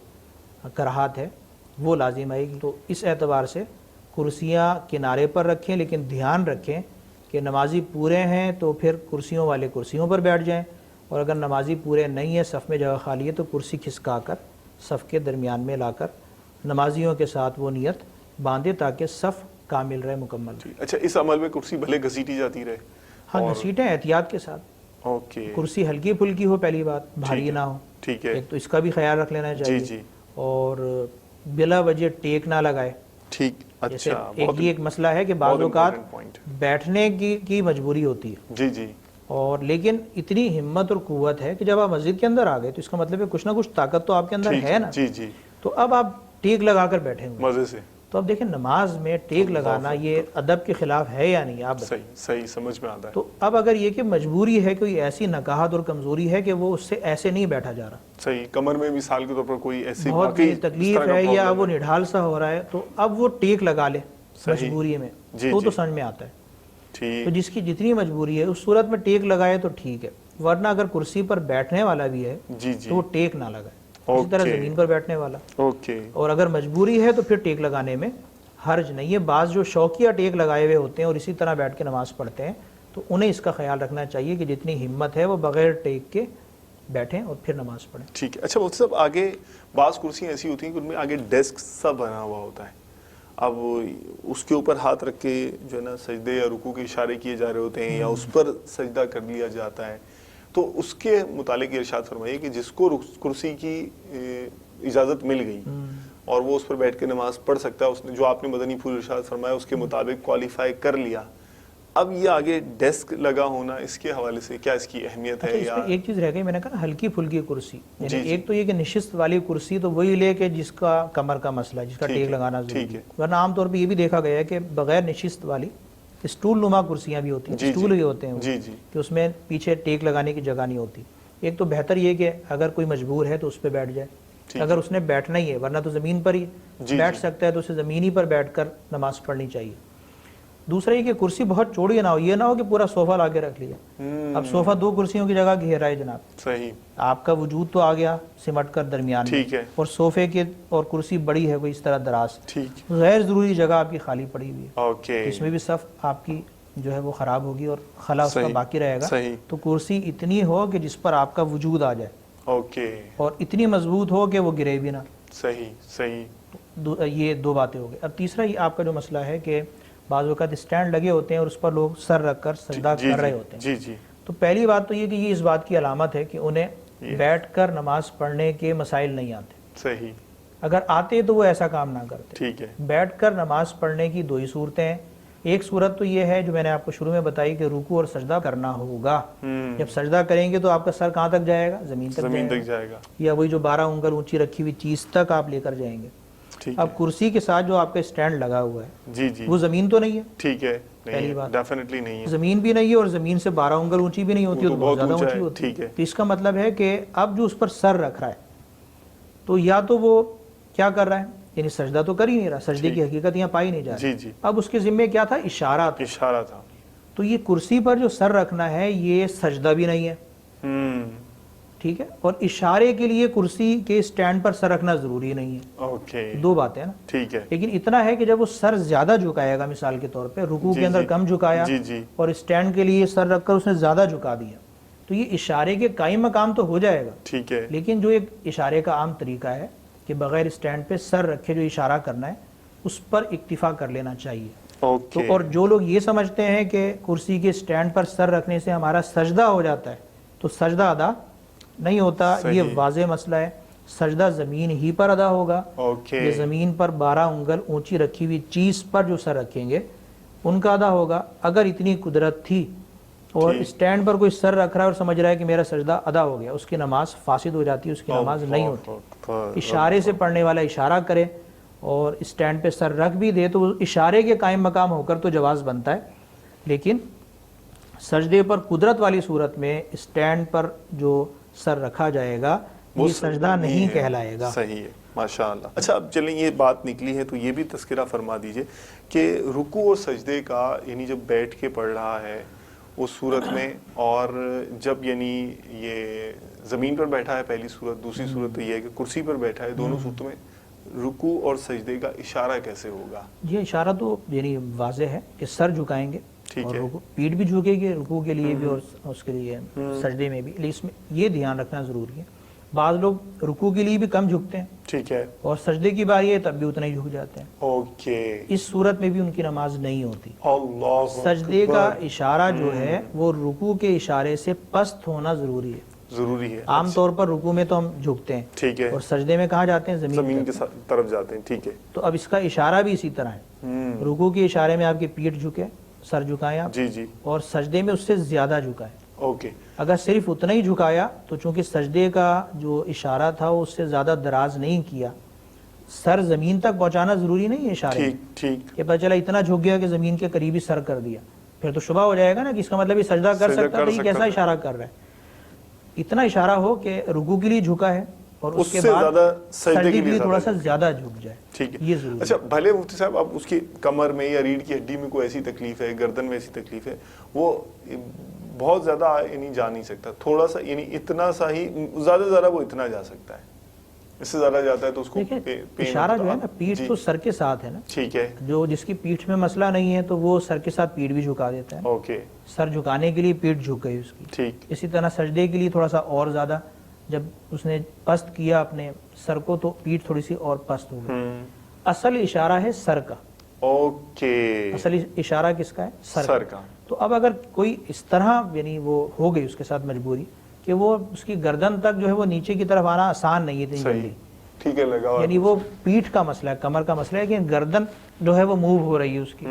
Speaker 3: کراہت ہے وہ لازم آئے گی، تو اس اعتبار سے کرسیاں کنارے پر رکھیں، لیکن دھیان رکھیں کہ نمازی پورے ہیں تو پھر کرسیوں والے کرسیوں پر بیٹھ جائیں، اور اگر نمازی پورے نہیں ہیں، صف میں جگہ خالی ہے، تو کرسی کھسکا کر صف کے درمیان میں لا کر نمازیوں کے ساتھ وہ نیت باندھے تاکہ صف کامل رہے، مکمل رہے۔
Speaker 2: اچھا، اس عمل میں کرسی بھلے گھسیٹی جاتی رہے،
Speaker 3: ہاں، گھسیٹیں احتیاط کے ساتھ،
Speaker 2: اوکے،
Speaker 3: کرسی ہلکی پھلکی ہو، پہلی بات بھاری نہ ہو،
Speaker 2: ٹھیک ہے،
Speaker 3: ایک تو اس کا بھی خیال رکھ لینا
Speaker 2: جی
Speaker 3: چاہیے،
Speaker 2: جی،
Speaker 3: اور بلا وجہ ٹیک نہ لگائے،
Speaker 2: ٹھیک،
Speaker 3: جیسے
Speaker 2: اچھا،
Speaker 3: ایک مسئلہ ہے کہ بعض اوقات بیٹھنے کی مجبوری ہوتی ہے،
Speaker 2: جی جی،
Speaker 3: اور لیکن اتنی ہمت اور قوت ہے کہ جب آپ مسجد کے اندر آ گئے تو اس کا مطلب ہے کچھ نہ کچھ طاقت تو آپ کے اندر ہے نا،
Speaker 2: جی جی،
Speaker 3: تو اب آپ ٹیک لگا کر بیٹھے ہوئے،
Speaker 2: مزے سے،
Speaker 3: تو اب دیکھیں نماز میں ٹیک لگانا یہ ادب کے خلاف ہے یا نہیں، آپ بتائیں۔
Speaker 2: صحیح صحیح، سمجھ میں آتا ہے،
Speaker 3: تو اب اگر یہ کہ مجبوری ہے، کوئی ایسی نقاہت اور کمزوری ہے کہ وہ اس سے ایسے نہیں بیٹھا جا رہا،
Speaker 2: صحیح، کمر میں مثال کے طور پر کوئی ایسی
Speaker 3: بہت
Speaker 2: واقعی
Speaker 3: تکلیف ہے یا وہ نڈھال سا ہو رہا ہے، تو اب وہ ٹیک لگا لے مجبوری میں، تو سمجھ میں آتا ہے، تو
Speaker 2: ٹھیک،
Speaker 3: جس کی جتنی مجبوری ہے اس صورت میں ٹیک لگائے تو ٹھیک ہے، ورنہ اگر کرسی پر بیٹھنے والا بھی ہے
Speaker 2: جی جی،
Speaker 3: تو وہ ٹیک نہ لگائے، اسی طرح زمین پر بیٹھنے والا،
Speaker 2: اوکے،
Speaker 3: اور اگر مجبوری ہے تو پھر ٹیک لگانے میں حرج نہیں ہے۔ بعض جو شوقیہ ٹیک لگائے ہوئے ہوتے ہیں اور اسی طرح بیٹھ کے نماز پڑھتے ہیں، تو انہیں اس کا خیال رکھنا چاہیے کہ جتنی ہمت ہے وہ بغیر ٹیک کے بیٹھیں اور پھر نماز پڑھیں۔
Speaker 2: ٹھیک ہے۔ اچھا مفتی صاحب، آگے بعض کرسیاں ایسی ہوتی ہیں کہ ان میں آگے ڈیسک سا بنا ہوا ہوتا ہے، اب اس کے اوپر ہاتھ رکھ کے جو ہے نا سجدے یا رکوع کے اشارے کیے جا رہے ہوتے ہیں، یا اس پر سجدہ کر لیا جاتا ہے، تو اس کے متعلق ارشاد فرمائیے کہ جس کو کرسی کی اجازت مل گئی اور وہ اس پر بیٹھ کے نماز پڑھ سکتا ہے، اس نے جو آپ نے مدنی پھول ارشاد فرمایا اس کے مطابق کوالیفائی کر لیا، اب یہ آگے ڈیسک لگا ہونا اس کے حوالے سے کیا اس کی اہمیت ہے؟
Speaker 3: اچھا، اس
Speaker 2: یا
Speaker 3: میں ایک چیز رہ گئی، میں نے کہا ہلکی پھلکی کرسی، یعنی ایک تو یہ کہ نشست والی کرسی تو وہی لے کہ جس کا کمر کا مسئلہ ہے، جس کا ٹیک لگانا ضروری ہے، ورنہ عام طور پہ یہ بھی دیکھا گیا ہے کہ بغیر نشست والی اسٹول نما کرسیاں بھی ہوتی ہیں، اسٹول ہی ہوتے ہیں وہ، کہ اس میں پیچھے ٹیک لگانے کی جگہ نہیں ہوتی۔ ایک تو بہتر یہ کہ اگر کوئی مجبور ہے تو اس پہ بیٹھ جائے، اگر اس نے بیٹھنا ہی ہے، ورنہ تو زمین پر ہی بیٹھ سکتا ہے تو اسے زمین ہی پر بیٹھ کر نماز پڑھنی چاہیے۔ دوسرا یہ کہ کرسی بہت چوڑی نہ ہو، یہ نہ ہو کہ پورا صوفہ لا کے رکھ لیا، اب صوفہ 2 کرسیوں کی جگہ گھیرا ہے جناب،
Speaker 2: صحیح،
Speaker 3: آپ کا وجود تو آ گیا سمٹ کر درمیان میں، اور صوفے کے اور کرسی بڑی ہے کوئی اس طرح دراز، غیر ضروری جگہ آپ کی خالی پڑی ہوئی ہے، اس میں بھی صف آپ کی جو ہے وہ خراب ہوگی اور خلا اس کا باقی رہے گا، تو کرسی اتنی ہو کہ جس پر آپ کا وجود آ جائے، اور اتنی مضبوط ہو کہ وہ گرے بھی نہ۔
Speaker 2: صحیح صحیح،
Speaker 3: یہ 2 باتیں ہو گئی۔ اب تیسرا یہ آپ کا جو مسئلہ ہے کہ بعض اوقات اسٹینڈ لگے ہوتے ہیں اور اس پر لوگ سر رکھ کر سجدہ کر رہے ہوتے ہیں، تو پہلی بات تو یہ کہ یہ اس بات کی علامت ہے کہ انہیں بیٹھ کر نماز پڑھنے کے مسائل نہیں آتے،
Speaker 2: صحیح،
Speaker 3: اگر آتے تو وہ ایسا کام نہ کرتے۔
Speaker 2: ٹھیک ہے،
Speaker 3: بیٹھ کر نماز پڑھنے کی 2 ہی صورتیں ہیں، ایک صورت تو یہ ہے جو میں نے آپ کو شروع میں بتائی کہ رکوع اور سجدہ کرنا ہوگا، جب سجدہ کریں گے تو آپ کا سر کہاں تک جائے گا؟ زمین تک جائے گا، یا وہی جو 12 انگل اونچی رکھی ہوئی چیز تک آپ لے کر جائیں گے۔ اب کرسی کے ساتھ جو آپ کا اسٹینڈ لگا ہوا ہے وہ زمین تو نہیں ہے،
Speaker 2: ٹھیک ہے،
Speaker 3: پہلی بات
Speaker 2: ڈیفینیٹلی نہیں ہے،
Speaker 3: زمین بھی نہیں ہے اور زمین سے 12 انگل اونچی بھی نہیں ہوتی، اور بہت زیادہ اونچی ہوتی ہے، تو اس کا مطلب ہے کہ اب جو اس پر سر رکھ رہا ہے تو یا تو وہ کیا کر رہا ہے، یعنی سجدہ تو کر ہی نہیں رہا، سجدے کی حقیقت یہاں پائی نہیں جا رہی، اب اس کے ذمے کیا تھا؟ اشارہ تھا، تو یہ کرسی پر جو سر رکھنا ہے یہ سجدہ بھی نہیں ہے، ٹھیک ہے، اور اشارے کے لیے کرسی کے اسٹینڈ پر سر رکھنا ضروری نہیں ہے، 2 باتیں ہیں نا،
Speaker 2: ٹھیک ہے،
Speaker 3: لیکن اتنا ہے کہ جب وہ سر زیادہ جھکائے گا، مثال کے طور پہ رکوع کے اندر کم جھکایا اور اسٹینڈ کے لیے سر رکھ کر اس نے زیادہ جھکا دیا، تو یہ اشارے کے قائم مقام تو ہو جائے گا،
Speaker 2: ٹھیک ہے،
Speaker 3: لیکن جو ایک اشارے کا عام طریقہ ہے کہ بغیر اسٹینڈ پہ سر رکھے جو اشارہ کرنا ہے اس پر اکتفا کر لینا چاہیے،
Speaker 2: اوکے
Speaker 3: تو اور جو لوگ یہ سمجھتے ہیں کہ کرسی کے سٹینڈ پر سر رکھنے سے ہمارا سجدہ ہو جاتا ہے تو سجدہ ادا نہیں ہوتا، یہ واضح مسئلہ ہے۔ سجدہ زمین ہی پر ادا ہوگا،
Speaker 2: اوکے
Speaker 3: یہ زمین پر 12 انگل اونچی رکھی ہوئی چیز پر جو سر رکھیں گے ان کا ادا ہوگا۔ اگر اتنی قدرت تھی اور اسٹینڈ پر کوئی سر رکھ رہا ہے اور سمجھ رہا ہے کہ میرا سجدہ ادا ہو گیا، اس کی نماز فاسد ہو جاتی ہے، اس کی نماز نہیں ہوتی۔ اشارے سے پڑھنے والا اشارہ کرے اور اسٹینڈ پہ سر رکھ بھی دے تو وہ اشارے کے قائم مقام ہو کر تو جواز بنتا ہے، لیکن سجدے پر قدرت والی صورت میں اسٹینڈ پر جو سر رکھا جائے گا یہ سجدہ نہیں کہلائے گا۔
Speaker 2: صحیح ہے، ماشاءاللہ۔ اچھا اب چلیں یہ بات نکلی ہے تو یہ بھی تذکرہ فرما دیجئے کہ رکوع اور سجدے کا یعنی جب بیٹھ کے پڑھ رہا ہے اس صورت میں، اور جب یعنی یہ زمین پر بیٹھا ہے پہلی صورت، دوسری صورت تو یہ ہے کہ کرسی پر بیٹھا ہے، دونوں صورتوں میں رکوع اور سجدے کا اشارہ کیسے ہوگا؟
Speaker 3: یہ اشارہ تو یعنی واضح ہے کہ سر جھکائیں گے اور پیٹھ بھی جھکے گی رکوع کے لیے بھی اور اس کے لیے سجدے میں بھی، لیکن اس میں یہ دھیان رکھنا ضروری ہے بعض لوگ رکوع کے لیے بھی کم جھکتے ہیں،
Speaker 2: ٹھیک ہے،
Speaker 3: اور سجدے کی باری ہے تب بھی اتنا ہی جھک جاتے ہیں،
Speaker 2: اوکے،
Speaker 3: اس صورت میں بھی ان کی نماز نہیں ہوتی۔
Speaker 2: اللہ
Speaker 3: سجدے کا اشارہ جو ہے وہ رکوع کے اشارے سے پست ہونا ضروری ہے۔
Speaker 2: ضروری ہے،
Speaker 3: عام طور پر رکوع میں تو ہم جھکتے ہیں،
Speaker 2: ٹھیک ہے،
Speaker 3: اور سجدے میں کہاں جاتے ہیں؟
Speaker 2: زمین کی طرف جاتے ہیں، ٹھیک ہے۔
Speaker 3: تو اب اس کا اشارہ بھی اسی طرح ہے، رکوع کے اشارے میں آپ کی پیٹھ جھکے، سر جھکائیں آپ،
Speaker 2: جی جی،
Speaker 3: اور سجدے میں اس سے زیادہ جھکائیں۔
Speaker 2: اوکے،
Speaker 3: اگر صرف اتنا ہی جھکایا تو چونکہ سجدے کا جو اشارہ تھا وہ اس سے زیادہ دراز نہیں کیا، سر زمین تک پہنچانا ضروری نہیں ہے اشارے میں،
Speaker 2: ٹھیک ٹھیک،
Speaker 3: کہ پتہ چلا اتنا جھک گیا کہ زمین کے قریب ہی سر کر دیا، پھر تو شبہ ہو جائے گا نا کہ اس کا مطلب یہ سجدہ کر سکتا ہے، یہ کیسا اشارہ کر رہا ہے۔ اتنا اشارہ ہو کہ رکوع کے لیے جھکا ہے اور اس کے بعد سجدے کے لیے تھوڑا سا زیادہ جھک جائے،
Speaker 2: ٹھیک ہے،
Speaker 3: یہ ضروری ہے۔
Speaker 2: اچھا بھلے مفتی صاحب اب اس کی کمر میں یا ریڑھ کی ہڈی میں کوئی ایسی تکلیف ہے، گردن میں ایسی تکلیف ہے، وہ بہت زیادہ یعنی جا نہیں سکتا، تھوڑا سا یعنی اتنا سا ہی، زیادہ زیادہ وہ اتنا جا سکتا ہے، اس سے زیادہ جاتا ہے تو اس کو
Speaker 3: اشارہ جو ہے نا پیٹھ تو سر کے ساتھ ہے نا،
Speaker 2: ٹھیک ہے،
Speaker 3: جو جس کی پیٹھ میں مسئلہ نہیں ہے تو وہ سر کے ساتھ پیٹھ بھی جھکا دیتا ہے،
Speaker 2: اوکے،
Speaker 3: سر جھکانے کے لیے پیٹھ جھک گئی اس کی،
Speaker 2: ٹھیک،
Speaker 3: اسی طرح سجدے کے لیے تھوڑا سا اور زیادہ، جب اس نے پست کیا اپنے سر کو تو پیٹھ تھوڑی سی اور پست ہو گئی۔ اصل اشارہ ہے سر کا،
Speaker 2: اوکے،
Speaker 3: اصل اشارہ کس کا ہے؟
Speaker 2: سر کا۔
Speaker 3: تو اب اگر کوئی اس طرح یعنی وہ ہو گئی اس کے ساتھ مجبوری کہ وہ اس کی گردن تک جو ہے وہ نیچے کی طرف آنا آسان نہیں ہے اتنی جلدی،
Speaker 2: ٹھیک ہے، لگا،
Speaker 3: یعنی وہ پیٹھ کا مسئلہ ہے، کمر کا مسئلہ ہے کہ گردن جو ہے وہ موو ہو رہی ہے اس کی،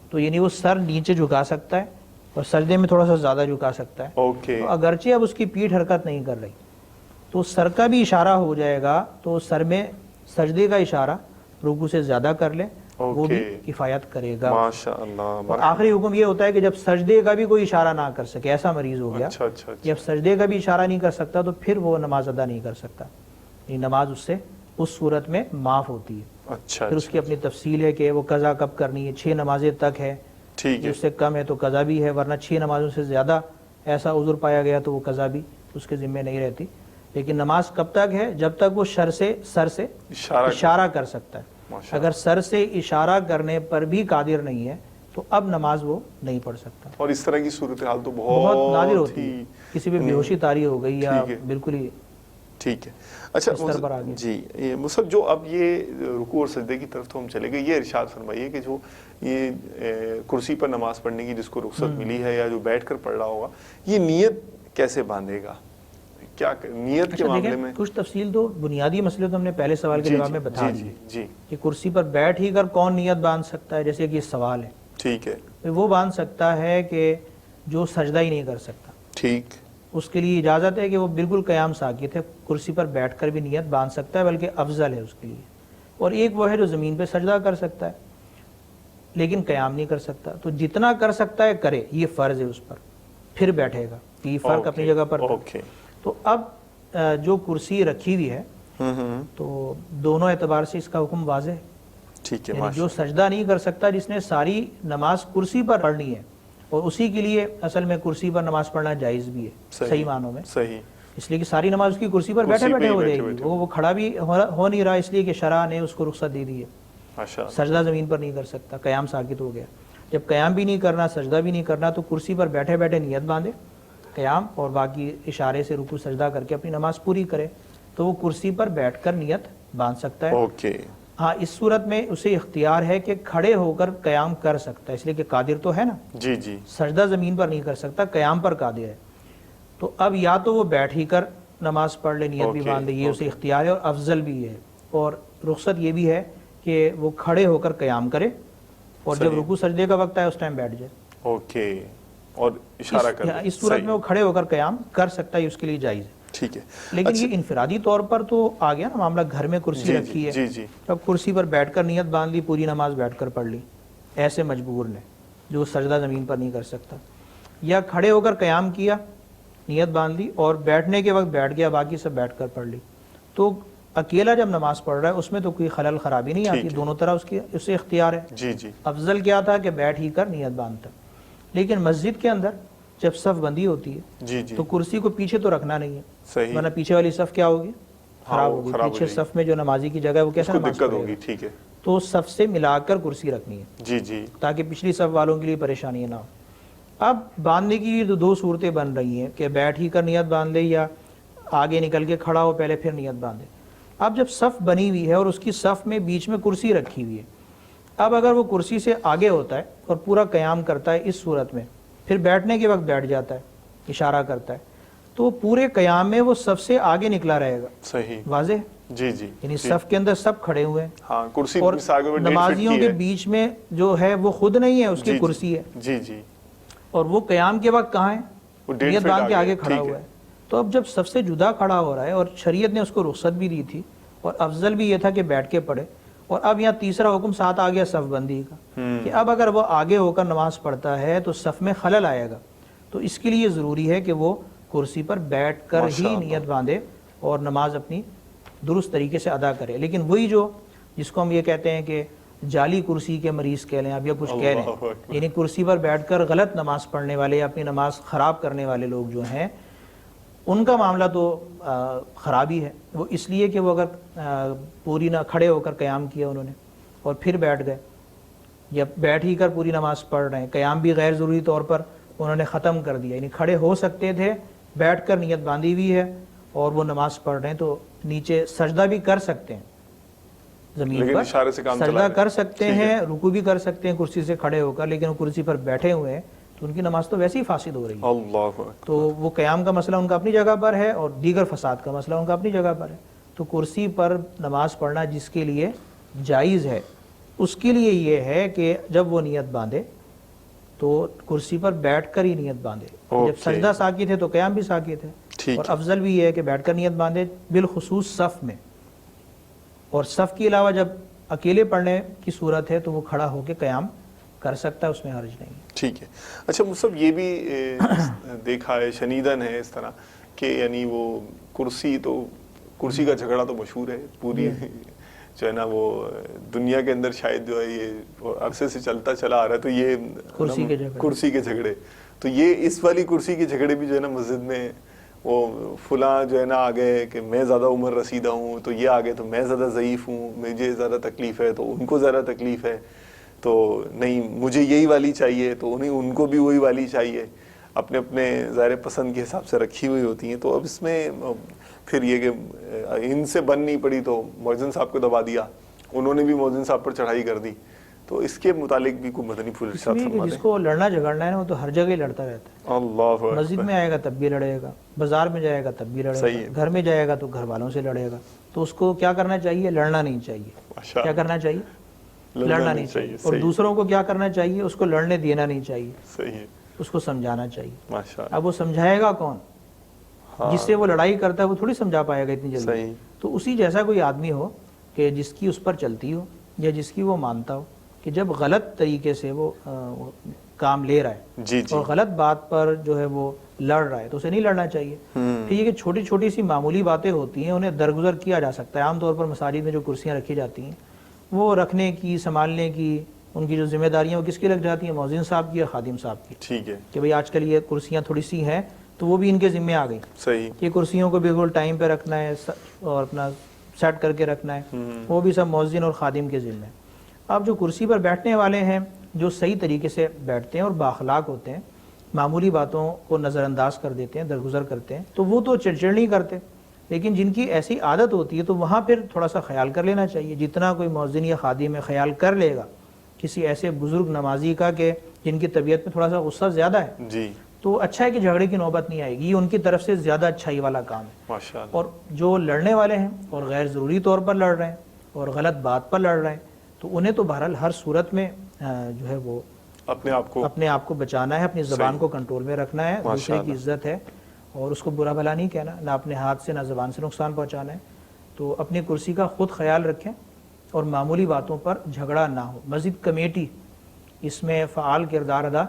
Speaker 3: تو یعنی وہ سر نیچے جھکا سکتا ہے اور سجدے میں تھوڑا سا زیادہ جھکا سکتا ہے،
Speaker 2: اوکے،
Speaker 3: تو اگرچہ اب اس کی پیٹھ حرکت نہیں کر رہی تو سر کا بھی اشارہ ہو جائے گا، تو سر میں سجدے کا اشارہ رکوع سے زیادہ کر لے، وہ بھی کفایت کرے گا۔
Speaker 2: ماشاءاللہ۔
Speaker 3: اور آخری حکم یہ ہوتا ہے کہ جب سجدے کا بھی کوئی اشارہ نہ کر سکے، ایسا مریض ہو گیا جب سجدے کا بھی اشارہ نہیں کر سکتا تو پھر وہ نماز ادا نہیں کر سکتا، یہ نماز اس سے اس صورت میں معاف ہوتی ہے۔
Speaker 2: اچھا،
Speaker 3: پھر اس کی اپنی تفصیل ہے کہ وہ قضا کب کرنی ہے، 6 نمازیں تک ہے،
Speaker 2: ٹھیک ہے،
Speaker 3: اس سے کم ہے تو قضا بھی ہے، ورنہ 6 نمازوں سے زیادہ ایسا عذر پایا گیا تو وہ قضا بھی اس کے ذمہ نہیں رہتی، لیکن نماز کب تک ہے؟ جب تک وہ سر سے اشارہ کر سکتا ہے، اگر سر سے اشارہ کرنے پر بھی قادر نہیں ہے تو اب نماز وہ نہیں پڑھ سکتا،
Speaker 2: اور اس طرح کی صورتحال تو
Speaker 3: بہت نادر ہوتی ہے، کسی پہ بے ہوشی طاری ہو گئی یا بالکل ہی،
Speaker 2: ٹھیک ہے۔ اچھا جی مصعب، جو اب یہ رکوع اور سجدے کی طرف تو ہم چلے گئے، یہ ارشاد فرمائیے کہ جو یہ کرسی پر نماز پڑھنے کی جس کو رخصت ملی ہے یا جو بیٹھ کر پڑھ رہا ہوگا، یہ نیت کیسے باندھے گا؟ کیا نیت کے معاملے میں
Speaker 3: کچھ تفصیل تو بنیادی مسئلے تو ہم نے پہلے سوال کے جواب میں بتا دی
Speaker 2: جی
Speaker 3: کہ کرسی پر بیٹھ ہی کر کون نیت باندھ سکتا ہے، جیسے کہ یہ سوال ہے،
Speaker 2: ٹھیک ہے،
Speaker 3: وہ باندھ سکتا ہے کہ جو سجدہ ہی نہیں کر سکتا،
Speaker 2: ٹھیک،
Speaker 3: اس کے لیے اجازت ہے کہ وہ بالکل قیام ساکت ہے، کرسی پر بیٹھ کر بھی نیت باندھ سکتا ہے، بلکہ افضل ہے اس کے لیے۔ اور ایک وہ ہے جو زمین پہ سجدہ کر سکتا ہے لیکن قیام نہیں کر سکتا، تو جتنا کر سکتا ہے کرے، یہ فرض ہے اس پر، پھر بیٹھے گا، یہ فرق اپنی جگہ پر۔ تو اب جو کرسی رکھی ہوئی ہے تو دونوں اعتبار سے اس کا حکم واضح ہے،
Speaker 2: ٹھیک ہے،
Speaker 3: یعنی جو سجدہ نہیں کر سکتا، جس نے ساری نماز کرسی پر پڑھنی ہے، اور اسی کے لیے اصل میں کرسی پر نماز پڑھنا جائز بھی ہے صحیح معنوں میں،
Speaker 2: صحیح،
Speaker 3: اس لیے کہ ساری نماز اس کی کرسی پر بیٹھے بیٹھے ہو جائے گی، وہ کھڑا بھی ہو نہیں رہا، اس لیے کہ شرع نے اس کو رخصت دے دی ہے، سجدہ زمین پر نہیں کر سکتا، قیام ساکت ہو گیا۔ جب قیام بھی نہیں کرنا، سجدہ بھی نہیں کرنا، تو کرسی پر بیٹھے بیٹھے نیت باندھے قیام، اور باقی اشارے سے رکوع سجدہ کر کے اپنی نماز پوری کرے، تو وہ کرسی پر بیٹھ کر نیت باندھ سکتا ہے۔ ہاں اس صورت میں اسے اختیار ہے کہ کھڑے ہو کر قیام کر سکتا ہے، اس لیے کہ قادر تو ہے نا،
Speaker 2: جی جی
Speaker 3: سجدہ زمین پر نہیں کر سکتا، قیام پر قادر ہے. تو اب یا تو وہ بیٹھ ہی کر نماز پڑھ لے، نیت بھی باندھ لے، یہ اسے اختیار ہے اور افضل بھی ہے. اور رخصت یہ بھی ہے کہ وہ کھڑے ہو کر قیام کرے اور جب رکوع سجدے کا وقت آئے اس ٹائم بیٹھ جائے.
Speaker 2: اوکے، اور اشارہ کر دیں.
Speaker 3: اس صورت میں وہ کھڑے ہو کر قیام کر سکتا ہے، اس کے لیے جائز ہے.
Speaker 2: ٹھیک ہے.
Speaker 3: لیکن یہ انفرادی طور پر تو آ گیا نا معاملہ، گھر میں کرسی رکھی ہے،
Speaker 2: جی جی
Speaker 3: اب کرسی پر بیٹھ کر نیت باندھ لی، پوری نماز بیٹھ کر پڑھ لی، ایسے مجبور نے جو سجدہ زمین پر نہیں کر سکتا. یا کھڑے ہو کر قیام کیا، نیت باندھ لی اور بیٹھنے کے وقت بیٹھ گیا، باقی سب بیٹھ کر پڑھ لی. تو اکیلا جب نماز پڑھ رہا ہے اس میں تو کوئی خلل خرابی نہیں آتی، دونوں طرح اسے اختیار ہے.
Speaker 2: جی جی
Speaker 3: افضل کیا تھا کہ بیٹھ ہی کر نیت باندھتا. لیکن مسجد کے اندر جب صف بندی ہوتی ہے
Speaker 2: جی جی
Speaker 3: تو کرسی کو پیچھے تو رکھنا نہیں ہے،
Speaker 2: صحیح،
Speaker 3: ورنہ پیچھے والی صف کیا ہوگی؟ خراب ہوگی. پیچھے صف میں جو نمازی کی جگہ ہے وہ کیسے نماز
Speaker 2: دقت
Speaker 3: پڑھے
Speaker 2: ہوگی.
Speaker 3: گا؟
Speaker 2: ٹھیک ہے.
Speaker 3: تو صف سے ملا کر کرسی رکھنی ہے
Speaker 2: جی جی
Speaker 3: تاکہ پچھلی صف والوں کے لیے پریشانی نہ ہو. اب باندھنے کی دو صورتیں بن رہی ہیں کہ بیٹھ ہی کر نیت باندھ لے یا آگے نکل کے کھڑا ہو پہلے پھر نیت باندھے. اب جب صف بنی ہوئی ہے اور اس کی صف میں بیچ میں کرسی رکھی ہوئی ہے، اب اگر وہ کرسی سے آگے ہوتا ہے اور پورا قیام کرتا ہے اس صورت میں، پھر بیٹھنے کے وقت بیٹھ جاتا ہے، اشارہ کرتا ہے، تو پورے قیام میں وہ صف سے آگے نکلا رہے گا.
Speaker 2: صحیح.
Speaker 3: واضح؟
Speaker 2: جی جی
Speaker 3: یعنی صف کے اندر سب کھڑے ہوئے ہیں
Speaker 2: ہاں، کرسی
Speaker 3: اور
Speaker 2: آگے
Speaker 3: نمازیوں کے بیچ میں جو ہے وہ خود نہیں ہے، اس کی کرسی ہے.
Speaker 2: جی جی
Speaker 3: اور وہ قیام کے وقت کہاں ہے؟
Speaker 2: وہ
Speaker 3: نیت باندھ کے آگے کھڑا ہوا ہے. تو اب جب سب سے جدا کھڑا ہو رہا ہے اور شریعت نے اس کو رخصت بھی دی تھی اور افضل بھی یہ تھا کہ بیٹھ کے پڑھے، اور اب یہاں تیسرا حکم ساتھ آ گیا صف بندی کا کہ اب اگر وہ آگے ہو کر نماز پڑھتا ہے تو صف میں خلل آئے گا. تو اس کے لیے ضروری ہے کہ وہ کرسی پر بیٹھ کر ہی نیت باندھے اور نماز اپنی درست طریقے سے ادا کرے. لیکن وہی جو جس کو ہم یہ کہتے ہیں کہ جعلی کرسی کے مریض کہہ لیں اب یا کچھ کہہ لیں، یعنی کرسی پر بیٹھ کر غلط نماز پڑھنے والے یا اپنی نماز خراب کرنے والے لوگ جو ہیں، ان کا معاملہ تو خرابی ہے. وہ اس لیے کہ وہ اگر پوری نہ کھڑے ہو کر قیام کیا انہوں نے اور پھر بیٹھ گئے، یا بیٹھ ہی کر پوری نماز پڑھ رہے ہیں، قیام بھی غیر ضروری طور پر انہوں نے ختم کر دیا، یعنی کھڑے ہو سکتے تھے، بیٹھ کر نیت باندھی ہوئی ہے اور وہ نماز پڑھ رہے ہیں تو نیچے سجدہ بھی کر سکتے ہیں، زمین پر سجدہ کر سکتے ہیں، رکوع بھی کر سکتے ہیں کرسی سے کھڑے ہو کر، لیکن وہ کرسی پر بیٹھے ہوئے ہیں تو ان کی نماز تو ویسے ہی فاسد ہو رہی ہے.
Speaker 2: اللہ.
Speaker 3: تو وہ قیام کا مسئلہ ان کا اپنی جگہ پر ہے اور دیگر فساد کا مسئلہ ان کا اپنی جگہ پر ہے. تو کرسی پر نماز پڑھنا جس کے لیے جائز ہے اس کے لیے یہ ہے کہ جب وہ نیت باندھے تو کرسی پر بیٹھ کر ہی نیت باندھے. جب سجدہ ساکت ہے تو قیام بھی ساکت ہے، اور افضل بھی یہ ہے کہ بیٹھ کر نیت باندھے، بالخصوص صف میں. اور صف کے علاوہ جب اکیلے پڑھنے کی صورت ہے تو وہ کھڑا ہو کے قیام کر سکتا ہے، اس میں حرج نہیں.
Speaker 2: ٹھیک ہے. اچھا مصعب، یہ بھی دیکھا ہے، شنیدن ہے اس طرح کہ یعنی وہ کرسی کا جھگڑا تو مشہور ہے پوری جو ہے نا، وہ دنیا کے اندر شاید جو ہے یہ عرصے سے چلتا چلا آ رہا ہے. تو یہ کرسی کے جھگڑے، تو یہ اس والی کرسی کے جھگڑے بھی جو ہے نا مسجد میں، وہ فلاں جو ہے نا آگے کہ میں زیادہ عمر رسیدہ ہوں تو یہ آگے تو میں زیادہ ضعیف ہوں، مجھے زیادہ تکلیف ہے تو ان کو زیادہ تکلیف ہے، تو نہیں مجھے یہی والی چاہیے تو ان کو بھی وہی والی چاہیے، اپنے اپنے ظاہر پسند کے حساب سے رکھی ہوئی ہوتی ہیں. تو اب اس میں پھر یہ کہ ان سے بن نہیں پڑی تو مؤذن صاحب کو دبا دیا، انہوں نے بھی مؤذن صاحب پر چڑھائی کر دی. تو اس کے متعلق بھی کوئی مدنی پھول ارشاد فرما دیں.
Speaker 3: جس کو لڑنا جھگڑنا ہے نا وہ تو ہر جگہ ہی لڑتا رہتا ہے.
Speaker 2: اللہ،
Speaker 3: مسجد میں آئے گا تب بھی لڑے گا، بازار میں جائے گا تب بھی لڑے گا، گھر میں جائے گا تو گھر والوں سے لڑے گا. تو اس کو کیا کرنا چاہیے؟ لڑنا نہیں چاہیے. کیا کرنا چاہیے؟ لڑنا نہیں چاہیے. اور دوسروں کو کیا کرنا چاہیے؟ اس کو لڑنے دینا نہیں چاہیے.
Speaker 2: صحیح ہے.
Speaker 3: اس کو سمجھانا چاہیے. اب وہ سمجھائے گا کون؟ جس سے وہ لڑائی کرتا ہے وہ تھوڑی سمجھا پائے گا اتنی جلدی. تو اسی جیسا کوئی آدمی ہو کہ جس کی اس پر چلتی ہو یا جس کی وہ مانتا ہو کہ جب غلط طریقے سے وہ کام لے رہا ہے اور غلط بات پر جو ہے وہ لڑ رہا ہے تو اسے نہیں لڑنا چاہیے. پھر یہ کہ چھوٹی چھوٹی سی معمولی باتیں ہوتی ہیں انہیں درگزر کیا جا سکتا ہے. عام طور پر مساجد میں جو کرسیاں رکھی جاتی ہیں وہ رکھنے کی، سنبھالنے کی، ان کی جو ذمہ داریاں وہ کس کی لگ جاتی ہیں؟ مؤذن صاحب کی اور خادم صاحب کی.
Speaker 2: ٹھیک ہے
Speaker 3: کہ بھئی آج کل یہ کرسیاں تھوڑی سی ہیں تو وہ بھی ان کے ذمہ آ گئی.
Speaker 2: صحیح.
Speaker 3: یہ کرسیوں کو بالکل ٹائم پہ رکھنا ہے اور اپنا سیٹ کر کے رکھنا ہے، وہ بھی سب مؤذن اور خادم کے ذمہ ہے. اب جو کرسی پر بیٹھنے والے ہیں جو صحیح طریقے سے بیٹھتے ہیں اور بااخلاق ہوتے ہیں، معمولی باتوں کو نظر انداز کر دیتے ہیں، درگزر کرتے ہیں، تو وہ تو چڑچڑ نہیں کرتے. لیکن جن کی ایسی عادت ہوتی ہے تو وہاں پھر تھوڑا سا خیال کر لینا چاہیے. جتنا کوئی مؤذن یا خادم خیال کر لے گا کسی ایسے بزرگ نمازی کا کہ جن کی طبیعت میں تھوڑا سا غصہ زیادہ ہے
Speaker 2: جی
Speaker 3: تو اچھا ہے کہ جھگڑے کی نوبت نہیں آئے گی. یہ ان کی طرف سے زیادہ اچھائی والا کام ہے.
Speaker 2: ماشاءاللہ.
Speaker 3: اور جو لڑنے والے ہیں اور غیر ضروری طور پر لڑ رہے ہیں اور غلط بات پر لڑ رہے ہیں تو انہیں تو بہرحال ہر صورت میں جو ہے وہ اپنے آپ کو بچانا ہے, اپنی زبان کو کنٹرول میں رکھنا ہے. دوسرے کی عزت ہے اور اس کو برا بھلا نہیں کہنا, نہ اپنے ہاتھ سے نہ زبان سے نقصان پہنچانا ہے. تو اپنی کرسی کا خود خیال رکھیں اور معمولی باتوں پر جھگڑا نہ ہو. مسجد کمیٹی اس میں فعال کردار ادا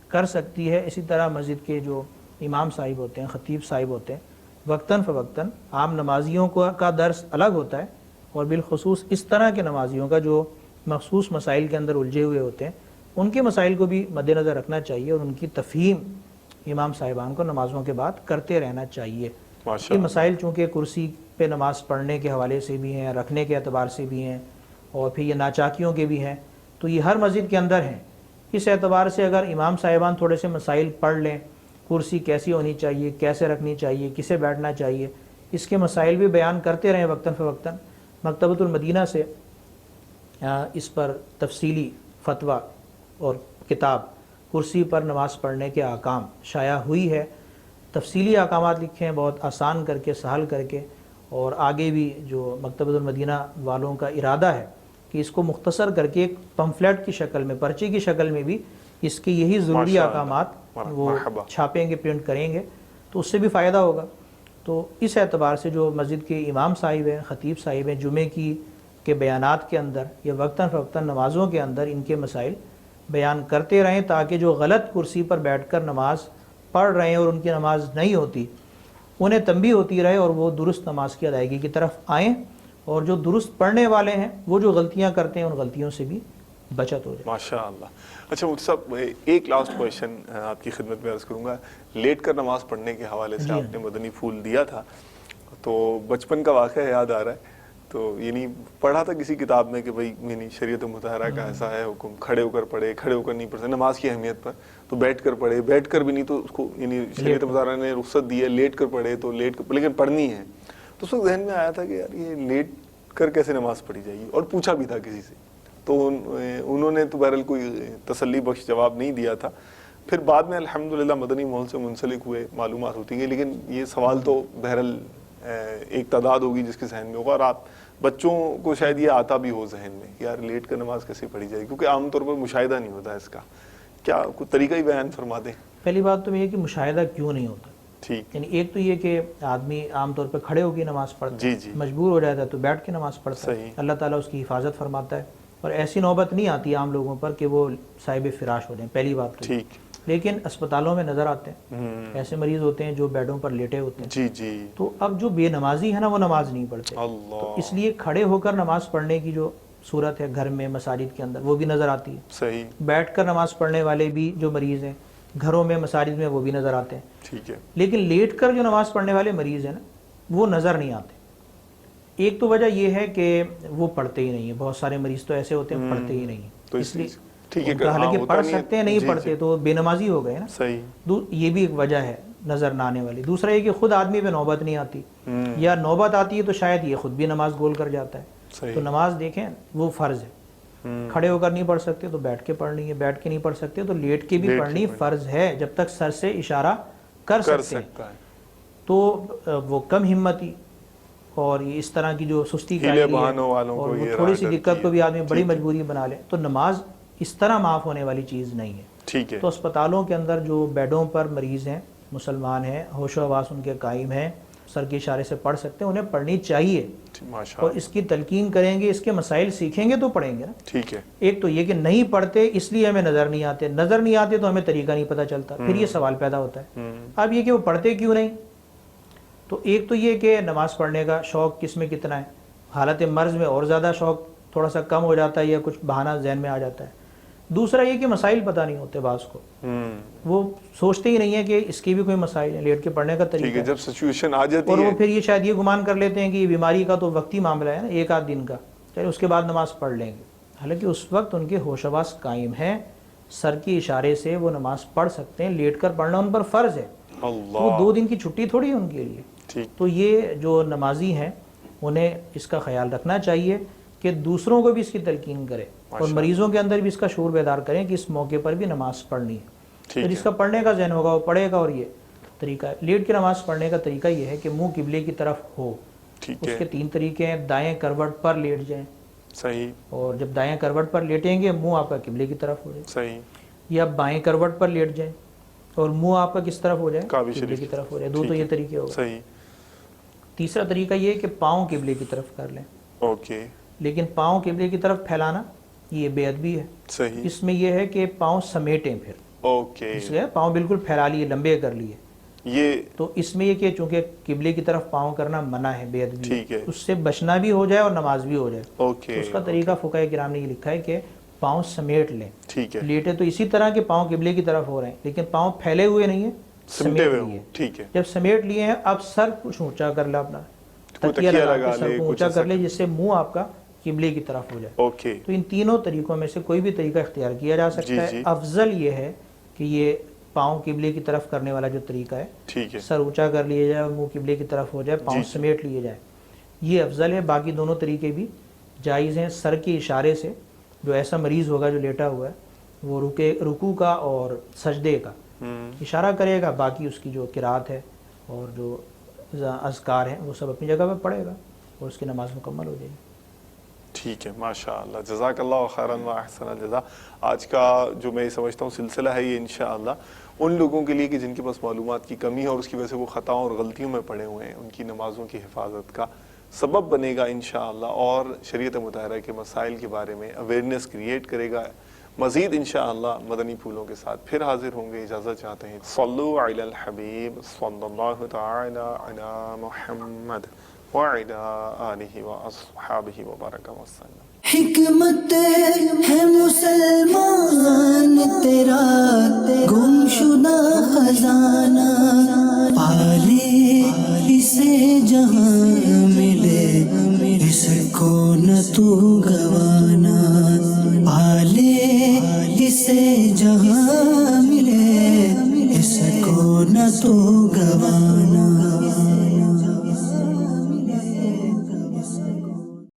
Speaker 3: کر سکتی ہے. اسی طرح مسجد کے جو امام صاحب ہوتے ہیں, خطیب صاحب ہوتے ہیں, وقتاً فوقتاً عام نمازیوں کا درس الگ ہوتا ہے اور بالخصوص اس طرح کے نمازیوں کا جو مخصوص مسائل کے اندر الجھے ہوئے ہوتے ہیں ان کے مسائل کو بھی مد نظر رکھنا چاہیے اور ان کی تفہیم امام صاحبان کو نمازوں کے بعد کرتے رہنا چاہیے. یہ مسائل چونکہ کرسی پہ نماز پڑھنے کے حوالے سے بھی ہیں, رکھنے کے اعتبار سے بھی ہیں اور پھر یہ ناچاکیوں کے بھی ہیں, تو یہ ہر مسجد کے اندر ہیں. اس اعتبار سے اگر امام صاحبان تھوڑے سے مسائل پڑھ لیں, کرسی کیسی ہونی چاہیے, کیسے رکھنی چاہیے, کسے بیٹھنا چاہیے, اس کے مسائل بھی بیان کرتے رہیں وقتاً فوقتاً. مکتبۃ المدینہ سے اس پر تفصیلی فتویٰ اور کتاب کرسی پر نماز پڑھنے کے احکام شائع ہوئی ہے. تفصیلی احکامات لکھے ہیں بہت آسان کر کے, سہل کر کے, اور آگے بھی جو مکتبۃ المدینہ والوں کا ارادہ ہے کہ اس کو مختصر کر کے ایک پمفلیٹ کی شکل میں, پرچی کی شکل میں بھی اس کے یہی ضروری احکامات وہ چھاپیں گے, پرنٹ کریں گے, تو اس سے بھی فائدہ ہوگا. تو اس اعتبار سے جو مسجد کے امام صاحب ہیں, خطیب صاحب ہیں, جمعے کے بیانات کے اندر یا وقتاً فوقتاً نمازوں کے اندر ان کے مسائل بیان کرتے رہیں تاکہ جو غلط کرسی پر بیٹھ کر نماز پڑھ رہے ہیں اور ان کی نماز نہیں ہوتی انہیں تنبیہ ہوتی رہے اور وہ درست نماز کی ادائیگی کی طرف آئیں, اور جو درست پڑھنے والے ہیں وہ جو غلطیاں کرتے ہیں ان غلطیوں سے بھی بچت ہو جائے.
Speaker 2: ماشاءاللہ. اچھا مفتی صاحب, ایک لاسٹ کویشچن آپ کی خدمت میں عرض کروں گا. لیٹ کر نماز پڑھنے کے حوالے سے آپ نے مدنی پھول دیا تھا, تو بچپن کا واقعہ یاد آ رہا ہے. تو یعنی پڑھا تھا کسی کتاب میں کہ بھائی یعنی شریعت مطہرہ کا ایسا ہے حکم, کھڑے ہو کر پڑھے, کھڑے ہو کر نہیں پڑھ, نماز کی اہمیت پر, تو بیٹھ کر پڑھے, بیٹھ کر بھی نہیں تو اس کو یعنی شریعت مطہرہ نے رخصت دی ہے لیٹ کر پڑھے تو لیٹ کر, لیکن پڑھنی ہے. تو اس وقت ذہن میں آیا تھا کہ یار یہ لیٹ کر کیسے نماز پڑھی جائے گی, اور پوچھا بھی تھا کسی سے, تو انہوں نے تو بہرحال کوئی تسلی بخش جواب نہیں دیا تھا. پھر بعد میں الحمدللہ مدنی ماحول سے منسلک ہوئے, معلومات ہوتی ہیں, لیکن یہ سوال تو بہرحال ایک تعداد ہوگی جس کے ذہن میں ہوگا, اور آپ بچوں کو شاید یہ آتا بھی ہو ذہن میں کہ یار لیٹ کر نماز کیسے پڑھی جائے گی, کیونکہ عام طور پر مشاہدہ نہیں ہوتا اس کا. کیا کوئی طریقہ ہی بیان فرما دیں.
Speaker 3: پہلی بات تو یہ کہ مشاہدہ کیوں نہیں ہوتا.
Speaker 2: ٹھیک.
Speaker 3: یعنی ایک تو یہ کہ آدمی عام طور پہ کھڑے ہو کے نماز پڑھتا ہے, مجبور ہو جاتا ہے تو بیٹھ کے نماز پڑھتا ہے, اللہ تعالیٰ اس کی حفاظت فرماتا ہے, اور ایسی نوبت نہیں آتی عام لوگوں پر کہ وہ صاحب فراش ہو جائیں. پہلی بات تو
Speaker 2: ٹھیک.
Speaker 3: لیکن اسپتالوں میں نظر آتے ہیں ایسے مریض ہوتے ہیں جو بیڈوں پر لیٹے ہوتے ہیں.
Speaker 2: جی جی.
Speaker 3: تو اب جو بے نمازی ہے نا وہ نماز نہیں پڑھتے, تو اس لیے کھڑے ہو کر نماز پڑھنے کی جو صورت ہے گھر میں مساجد کے اندر وہ بھی نظر آتی ہے.
Speaker 2: صحیح.
Speaker 3: بیٹھ کر نماز پڑھنے والے بھی جو مریض ہیں گھروں میں مساجد میں وہ بھی نظر آتے ہیں.
Speaker 2: ٹھیک ہے.
Speaker 3: لیکن لیٹ کر جو نماز پڑھنے والے مریض ہیں نا وہ نظر نہیں آتے. ایک تو وجہ یہ ہے کہ وہ پڑھتے ہی نہیں ہیں, بہت سارے مریض تو ایسے ہوتے ہیں پڑھتے ہی نہیں ہیں,
Speaker 2: تو
Speaker 3: اس لیے
Speaker 2: حالانکہ
Speaker 3: پڑھ سکتے ہیں نہیں پڑھتے تو بے نمازی ہو گئے نا.
Speaker 2: صحیح.
Speaker 3: یہ بھی ایک وجہ ہے نظر نہ آنے والی. دوسرا یہ کہ خود آدمی پہ نوبت نہیں آتی, یا نوبت آتی ہے تو شاید یہ خود بھی نماز گول کر جاتا ہے. تو نماز دیکھیں وہ فرض ہے, کھڑے ہو کر نہیں پڑھ سکتے تو بیٹھ کے پڑھنی ہے, بیٹھ کے نہیں پڑھ سکتے تو لیٹ کے بھی پڑھنی فرض ہے جب تک سر سے اشارہ کر سکتے ہیں. تو وہ کم ہمتی اور اس طرح کی جو سستی کا اور وہ تھوڑی سی دقت کو بھی آدمی بڑی مجبوری بنا لے تو نماز اس طرح معاف ہونے والی چیز نہیں ہے.
Speaker 2: ٹھیک ہے.
Speaker 3: تو اسپتالوں کے اندر جو بیڈوں پر مریض ہیں, مسلمان ہیں, ہوش و حواس ان کے قائم ہیں, سر کے اشارے سے پڑھ سکتے ہیں, انہیں پڑھنی چاہیے, اور اس کی تلقین کریں گے, اس کے مسائل سیکھیں گے تو پڑھیں گے نا.
Speaker 2: ٹھیک ہے.
Speaker 3: ایک تو یہ کہ نہیں پڑھتے اس لیے ہمیں نظر نہیں آتے, نظر نہیں آتے تو ہمیں طریقہ نہیں پتہ چلتا, پھر یہ سوال پیدا ہوتا ہے. اب یہ کہ وہ پڑھتے کیوں نہیں, تو ایک تو یہ کہ نماز پڑھنے کا شوق کس میں کتنا ہے, حالت مرض میں اور زیادہ شوق تھوڑا سا کم ہو جاتا ہے یا کچھ بہانہ ذہن میں آ جاتا ہے. دوسرا یہ کہ مسائل پتہ نہیں ہوتے بعض کو, وہ سوچتے ہی نہیں ہے کہ اس کے بھی کوئی مسائل ہیں, لیٹ کے پڑھنے کا طریقہ ہے.
Speaker 2: جب سچویشن آ جاتی ہے
Speaker 3: اور وہ پھر یہ شاید یہ گمان کر لیتے ہیں کہ یہ بیماری کا تو وقتی معاملہ ہے نا, ایک آدھ دن کا, چلے اس کے بعد نماز پڑھ لیں گے. حالانکہ اس وقت ان کے ہوش و حواس قائم ہیں, سر کے اشارے سے وہ نماز پڑھ سکتے ہیں, لیٹ کر پڑھنا ان پر فرض ہے. وہ 2 دن کی چھٹی تھوڑی ہے ان کے لیے,
Speaker 2: ٹھیک
Speaker 3: تو یہ جو نمازی ہیں انہیں اس کا خیال رکھنا چاہیے کہ دوسروں کو بھی اس کی تلقین کرے اور مریضوں کے اندر بھی اس کا شعور بیدار کریں کہ اس موقع پر بھی نماز پڑھنی ہے. تو جس کا پڑھنے کا ذہن ہوگا وہ پڑھے گا. اور یہ طریقہ ہے لیٹ کے نماز پڑھنے کا طریقہ یہ ہے کہ منہ قبلے کی طرف ہو. اس کے 3 طریقے ہیں. دائیں کروٹ پر لیٹ جائیں,
Speaker 2: صحیح,
Speaker 3: اور جب دائیں کروٹ پر لیٹیں گے منہ آپ کا قبلے کی طرف ہو جائے.
Speaker 2: صحیح.
Speaker 3: یا بائیں کروٹ پر لیٹ جائیں اور منہ آپ کا کس طرف ہو جائے,
Speaker 2: کعبہ
Speaker 3: قبلے
Speaker 2: شریف
Speaker 3: کی طرف ہو جائے. 2 تو یہ طریقے ہو گئے.
Speaker 2: صحیح.
Speaker 3: تیسرا طریقہ یہ ہے کہ پاؤں قبلے کی طرف کر لیں.
Speaker 2: اوکے.
Speaker 3: لیکن پاؤں قبلے کی طرف پھیلانا یہ بے ادبی ہے.
Speaker 2: صحیح.
Speaker 3: اس میں یہ ہے کہ پاؤں سمیٹیں پھر.
Speaker 2: اوکے.
Speaker 3: اس لیے پاؤں بالکل پھیلا لیے, لمبے کر لیے.
Speaker 2: یہ
Speaker 3: تو اس میں یہ کہ چونکہ قبلے کی طرف پاؤں کرنا منع ہے, بے ادبی,
Speaker 2: ٹھیک ہے,
Speaker 3: اس سے بچنا بھی ہو جائے اور نماز بھی ہو جائے.
Speaker 2: اوکے.
Speaker 3: اس کا طریقہ فقہاء کرام نے یہ لکھا ہے کہ پاؤں سمیٹ لیں.
Speaker 2: ٹھیک ہے.
Speaker 3: لیٹے تو اسی طرح کے پاؤں قبلے کی طرف ہو رہے ہیں لیکن پاؤں پھیلے ہوئے نہیں ہیں,
Speaker 2: سمیٹے ہوئے
Speaker 3: لیے.
Speaker 2: ٹھیک ہے.
Speaker 3: جب سمیٹ لیے ہیں اب سر کچھ اونچا کر لے, اپنا
Speaker 2: تکیہ
Speaker 3: لگا
Speaker 2: لگا
Speaker 3: کے سر
Speaker 2: لے,
Speaker 3: کو اونچا کر لے جس سے منہ آپ کا قبلے کی طرف ہو جائے.
Speaker 2: اوکے.
Speaker 3: تو ان تینوں طریقوں میں سے کوئی بھی طریقہ اختیار کیا جا سکتا ہے. افضل یہ ہے کہ یہ پاؤں قبلے کی طرف کرنے والا جو طریقہ ہے,
Speaker 2: ٹھیک ہے,
Speaker 3: سر اونچا کر لیا جائے اور منہ قبلے کی طرف ہو جائے, پاؤں سمیٹ لیے جائے, یہ افضل ہے. باقی دونوں طریقے بھی جائز ہیں. سر کے اشارے سے جو ایسا مریض ہوگا جو لیٹا ہوا ہے وہ رکوع کا اور سجدے کا اشارہ کرے گا, باقی اس کی جو قرات ہے اور جو اذکار ہیں وہ سب اپنی جگہ پہ پڑھے گا اور اس کی نماز مکمل ہو جائے گی.
Speaker 2: ٹھیک ہے, ماشاء اللہ, جزاک اللہ خیراً و احسن الجزا. آج کا جو میں سمجھتا ہوں سلسلہ ہے یہ انشاءاللہ ان لوگوں کے لیے کہ جن کے پاس معلومات کی کمی ہے اور اس کی وجہ سے وہ خطاؤں اور غلطیوں میں پڑے ہوئے ہیں, ان کی نمازوں کی حفاظت کا سبب بنے گا انشاءاللہ, اور شریعت مطہرہ کے مسائل کے بارے میں اویئرنیس کریٹ کرے گا. مزید انشاءاللہ مدنی پھولوں کے ساتھ پھر حاضر ہوں گے. اجازت چاہتے ہیں. صلو علی الحبیب صلی اللہ تعالی علی محمد وعلی آلہ واصحابہ وبارک وسلم.
Speaker 1: حکمت ہے مسلمان تیرا گمشدہ خزانہ, پالے اسے جہاں ملے اس کو نہ تو گوانا, پالے اسے جہاں ملے اس کو نہ تو گوانا.